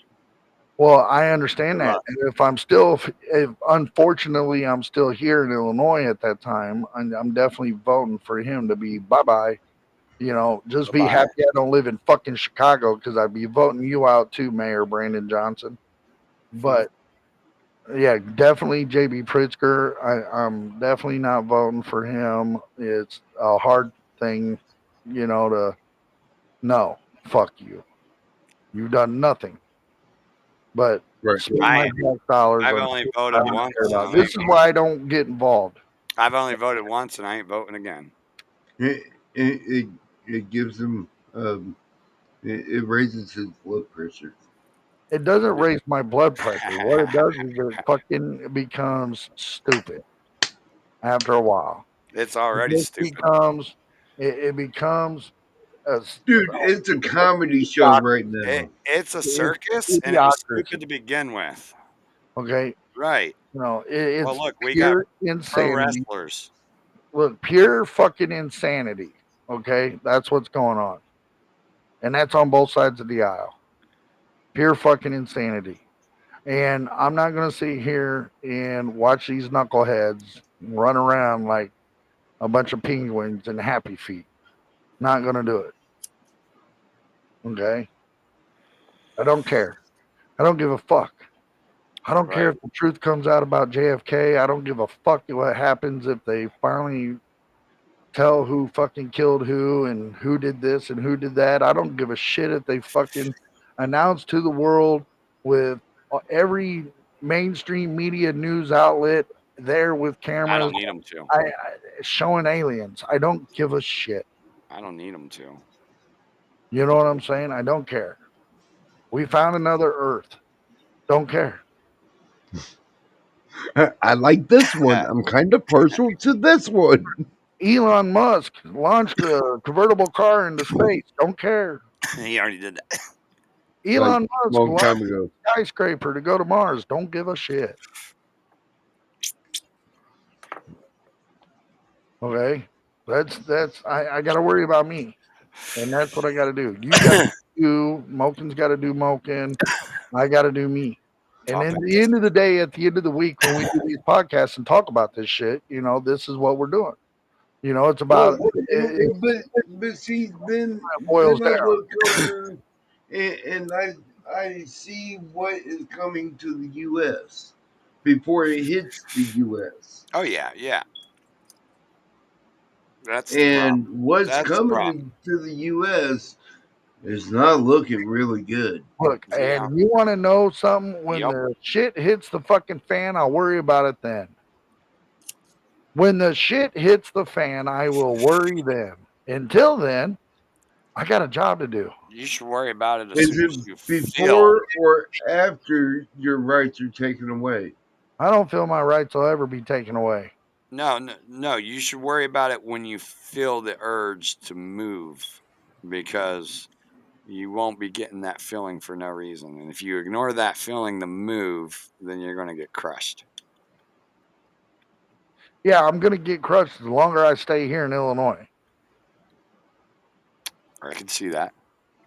Well, I understand that. Right. And if unfortunately I'm still here in Illinois at that time, I'm definitely voting for him to be bye-bye. Just be Bye-bye. happy I don't live in fucking Chicago, because I'd be voting you out too, Mayor Brandon Johnson. But yeah, definitely JB Pritzker. I'm definitely not voting for him. It's a hard thing, to no, fuck you. You've done nothing but Right. spend my I- tax dollars. I've on only shit voted I don't once. care about. and This is why I don't get involved. I've only voted once, and I ain't voting again. It gives him it raises his blood pressure. It doesn't raise my blood pressure. What it does is it fucking becomes stupid after a while. It's already It stupid. becomes a Dude, it's a comedy show right now. It's a circus, it's and it was idiocracy. stupid to begin with. okay. Right. It's Well, look, we got pure pro insanity. wrestlers. Look, pure fucking insanity. Okay, that's what's going on, and that's on both sides of the aisle. Pure fucking insanity. And I'm not gonna sit here and watch these knuckleheads run around like a bunch of penguins and happy feet. Not gonna do it. Okay. I don't care. I don't give a fuck. I don't care Right. if the truth comes out about JFK. I don't give a fuck what happens if they finally tell who fucking killed who and who did this and who did that. I don't give a shit if they fucking announce to the world with every mainstream media news outlet there with I cameras don't need them to. showing aliens. I don't give a shit. I don't need them to. You know what I'm saying? I don't care. We found another Earth. Don't care. I like this one. I'm kind of partial to this one. Elon Musk launched a convertible car into space. Don't care. He already did that. Elon Musk Long launched time ago. a skyscraper to go to Mars. Don't give a shit. Okay, I got to worry about me, and that's what I got to do. You got to do. Moken's got to do Moken. I got to do me. And then at the end of the day, at the end of the week, when we do these podcasts and talk about this shit, this is what we're doing. It's about But see, then boils I down. look over and I see what is coming to the U.S. before it hits the U.S. Oh yeah, yeah. That's the problem. And what's That's the problem. coming to the U.S. is not looking really good. Look, Yeah. and you want to know something? When Yep. the shit hits the fucking fan, I'll worry about it then. When the shit hits the fan, I will worry then. Until then, I got a job to do. You should worry about it as Is soon it as you feel. before or after your rights are taken away? I don't feel my rights will ever be taken away. No. You should worry about it when you feel the urge to move, because you won't be getting that feeling for no reason. And if you ignore that feeling to move, then you're going to get crushed. Yeah, I'm gonna get crushed the longer I stay here in Illinois. I can see that.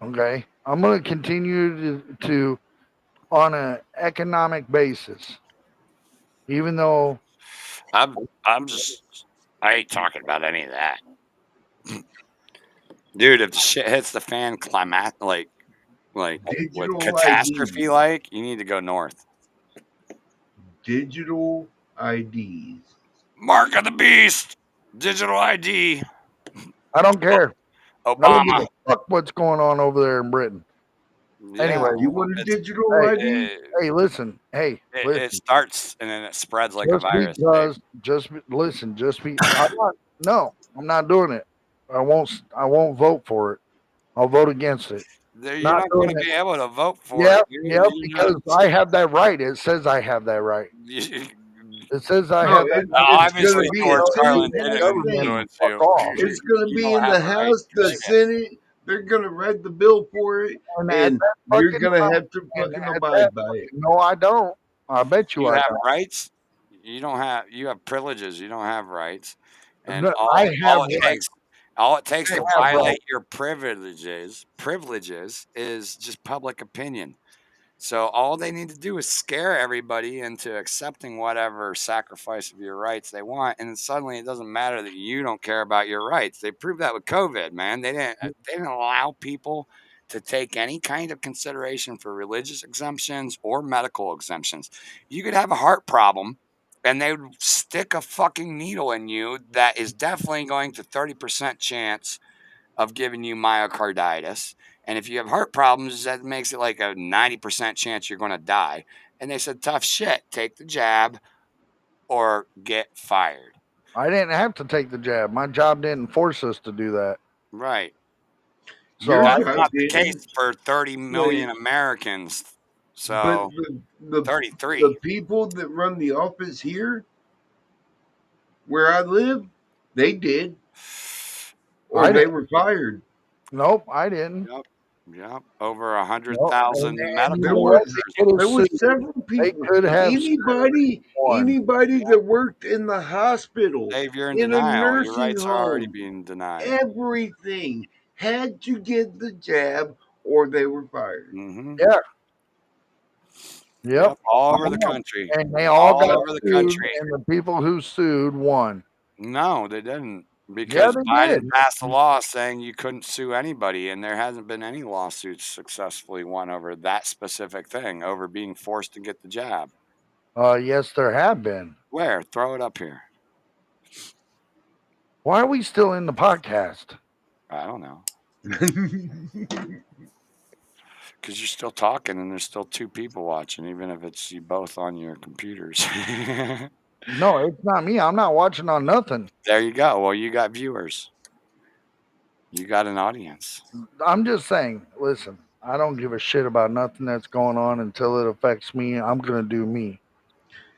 Okay, I'm gonna continue to on an economic basis, even though I'm just I ain't talking about any of that. Dude, if the shit hits the fan like with Digital catastrophe IDs. like, you need to go north. Digital IDs. Mark of the beast. Digital ID. I don't care. I don't give Obama. a fuck what's going on over there in Britain. Anyway, Yeah, You want a it's, digital Hey, ID? hey, listen, hey, it listen. starts and then it spreads like a Just virus. babe. because, listen, I'm not doing it. I won't vote for it. I'll vote against it. You're Not not doing going to it. be able to vote for Yep, it. yep, because I have that right. It says I have that right. It says I No, have that it's right. Obviously, gonna be a George Carlin Senate didn't House thing. influence Fuck you. off. It's gonna You be don't in have the a right House, to the shit. Senate. They're gonna write the bill for it, And at and that you're fucking gonna time, have to and fucking at abide that, by it. no, I don't. I bet you You I have don't. rights. You don't have. You have privileges. You don't have rights. And No, I have all it rights. takes I to have violate rights. your privileges is just public opinion. So all they need to do is scare everybody into accepting whatever sacrifice of your rights they want, and then suddenly it doesn't matter that you don't care about your rights. They proved that with COVID, man. They didn't allow people to take any kind of consideration for religious exemptions or medical exemptions. You could have a heart problem, and they would stick a fucking needle in you that is definitely going to 30% chance of giving you myocarditis. And if you have heart problems, that makes it like a 90% chance you're going to die. And they said, tough shit, take the jab or get fired. I didn't have to take the jab. My job didn't force us to do that. Right. So Your That's job not the didn't. case for 30 million Wait, Americans. but So the 33. people that run the office here, where I live, they did, or I they didn't. were fired. Nope, I didn't. Yep. Yep. Over Nope. 100,000 And medical There you know what? was workers. They could there have was sued. several They people. could have sued one. Anybody that worked in the hospital, Dave, you're in in a denial. Your nursing rights are already home, being denied. everything had to get the jab or they were fired. Mm-hmm. Yeah. Yep. All I over the know. country. And they all got over the sued, country. and the people who sued won. No, they didn't. Yeah, Because they Biden did. passed a law saying you couldn't sue anybody, and there hasn't been any lawsuits successfully won over that specific thing, over being forced to get the jab. Yes, there have been. Where? Throw it up here. Why are we still in the podcast? I don't know. Because you're still talking, and there's still two people watching, even if it's you both on your computers. No, it's not me. I'm not watching on nothing. There you go. Well, you got viewers. You got an audience. I'm just saying, listen, I don't give a shit about nothing that's going on until it affects me. I'm going to do me.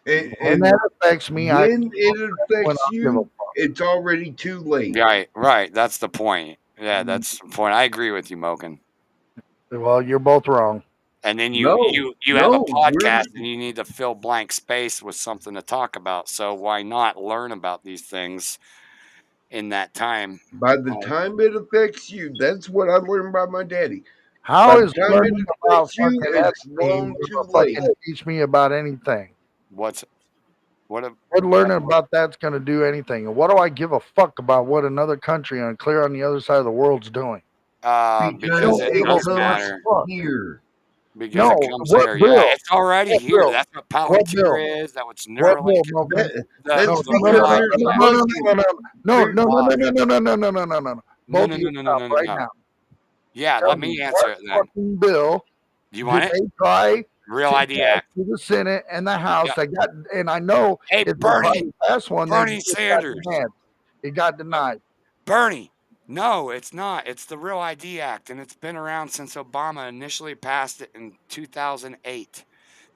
When and that affects me, when it when affects I give a you, it's already too late. Right. That's the point. Yeah, that's the point. I agree with you, Moken. Well, you're both wrong. And then No, you have a no, podcast and you need to fill blank space with something to talk about. So why not learn about these things in that time? by the time it affects you, that's what I learned by my daddy. How By the is time learning it about affects you, fucking it's Epstein long too gonna late. fucking teach me about anything? What What learning about that's going to do anything? And what do I give a fuck about what another country on clear on the other side of the world's doing? because Because it it does comes matter. here. Because No, it comes what here. bill? Yeah, it's already What here. bill? That's what What bill? Palantir is. That's what What Neuralink bill, is. Moken? That's The because real there's idea. a No, No, Both no, of no, you no, no, stop no, no, right no. now. Yeah, Tell let me me answer what it then. fucking bill You did want it? they try Real to ID pass Act. to the Senate and the House? Yeah. They got, and I know Hey, if they Bernie, probably passed one, Bernie it got Sanders. denied. It got denied. Bernie, no, it's not. It's the Real ID Act, and it's been around since Obama initially passed it in 2008.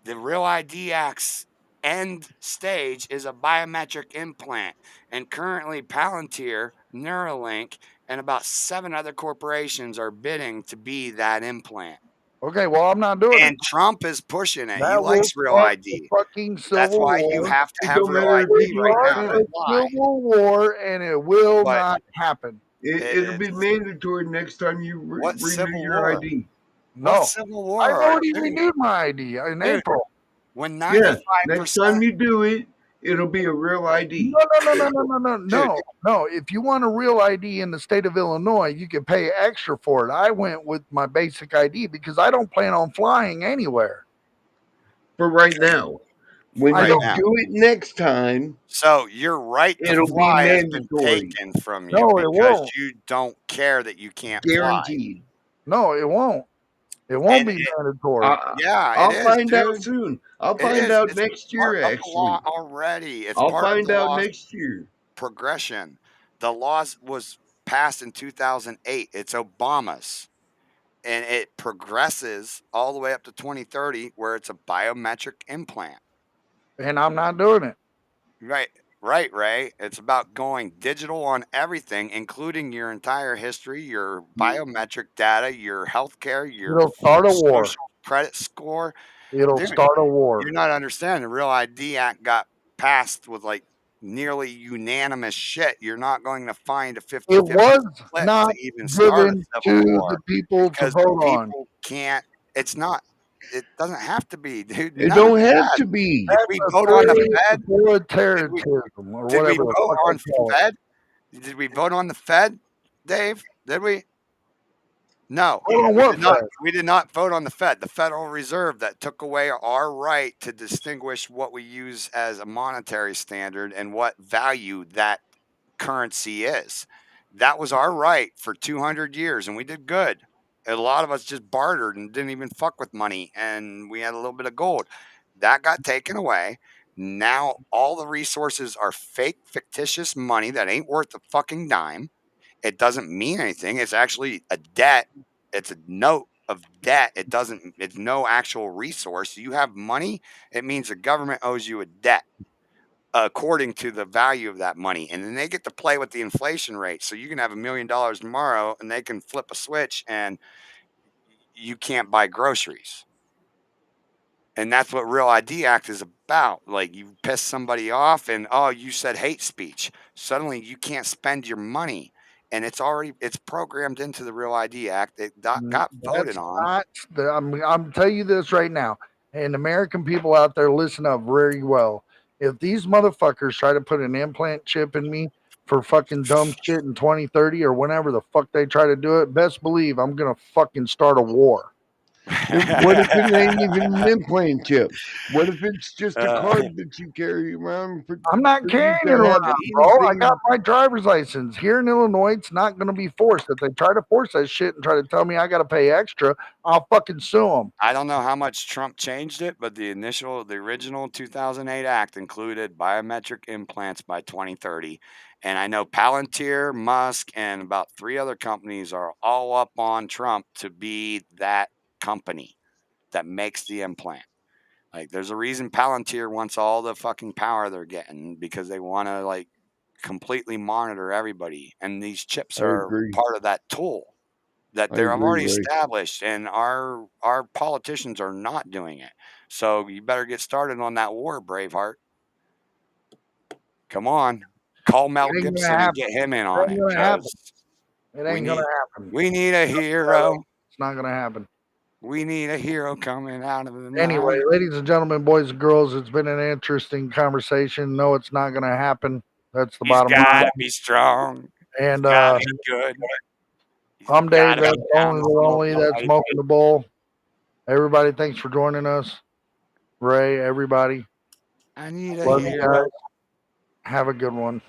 The Real ID Act's end stage is a biometric implant, and currently Palantir, Neuralink, and about 7 other corporations are bidding to be that implant. Okay, well, I'm not doing And it. Trump is pushing it. He That likes will real start the ID. fucking That's civil why war. you have to It have don't real matter if ID you right do it now or to not. apply. Civil war, and it will But not happen. It'll be it's mandatory next time you what renew civil your war? ID. What No, civil I've war? already Dude, renewed my ID in dude, April. when Yeah, next 95%, time you do it, it'll be a real ID. dude, No. If you want a real ID in the state of Illinois, you can pay extra for it. I went with my basic ID because I don't plan on flying anywhere. For right now. When I right you don't. now. do it next time, So your right to it'll be fly has been mandatory. taken from you No, it because won't. you don't care that you can't fly. Guaranteed. No, it won't. It won't And be it, mandatory. yeah, it I'll is, find out dude. soon. I'll It find is. out It's next part year, of the law actually. already. It's I'll part of find the out law's next year. progression. The laws was passed in 2008. It's Obama's. And it progresses all the way up to 2030 where it's a biometric implant. And I'm not doing it. Right, right, Ray. It's about going digital on everything, including your entire history, your biometric data, your healthcare, your It'll start a war. social credit score. It'll Dude, start a war. you're not understanding. The Real ID Act got passed with like nearly unanimous shit. You're not going to find a 50-50 It was split not to even start a given civil to war the people to because vote the on. people can't. It's not. It doesn't have to be, dude. It None of don't have that. to be. Did we vote on the Fed? Authoritarianism or Did we whatever the vote fuck on they call it. Fed? Did we vote on the Fed, Dave? Did we? No. Vote on We what did not. Fed? We did not vote on the Fed, the Federal Reserve, that took away our right to distinguish what we use as a monetary standard and what value that currency is. That was our right for 200 years, and we did good. A lot of us just bartered and didn't even fuck with money, and we had a little bit of gold. That got taken away. Now all the resources are fake, fictitious money that ain't worth a fucking dime. It doesn't mean anything. It's actually a debt. It's a note of debt. It's no actual resource. You have money, it means the government owes you a debt according to the value of that money. And then they get to play with the inflation rate. So you can have $1 million tomorrow and they can flip a switch and you can't buy groceries. And that's what Real ID Act is about. Like you piss somebody off and oh, you said hate speech. Suddenly you can't spend your money. And it's programmed into the Real ID Act. It got voted That's on. not. I'm telling you this right now, and American people out there, listen up very well. If these motherfuckers try to put an implant chip in me for fucking dumb shit in 2030 or whenever the fuck they try to do it, best believe I'm gonna fucking start a war. What if it ain't even an implant chip? What if it's just a card that you carry around? I'm not for you carrying to it have around, bro. I anything? got my driver's license. Here in Illinois, it's not going to be forced. If they try to force that shit and try to tell me I got to pay extra, I'll fucking sue them. I don't know how much Trump changed it, but the original 2008 Act included biometric implants by 2030. And I know Palantir, Musk, and about 3 other companies are all up on Trump to be that company that makes the implant. Like, there's a reason Palantir wants all the fucking power they're getting because they want to like completely monitor everybody. And these chips I are agree. part of that tool that I they're agree, already Ray. established, and our politicians are not doing it. So you better get started on that war, Braveheart. Come on, call Mel It ain't gonna Gibson and happen. get him in It on ain't it. gonna happen. 'Cause It we ain't gonna need happen. we need a hero. It's not gonna happen. We need a hero coming out of the Anyway, night. ladies and gentlemen, boys and girls, it's been an interesting conversation. No, it's not gonna happen. That's the He's bottom line. gotta be strong. And Gotta be good. He's I'm Dave. gotta That's be down only to the lonely. smoke That's light. smoking the bowl. Everybody, thanks for joining us. Ray, everybody, I need a love you hero. guys. Have a good one.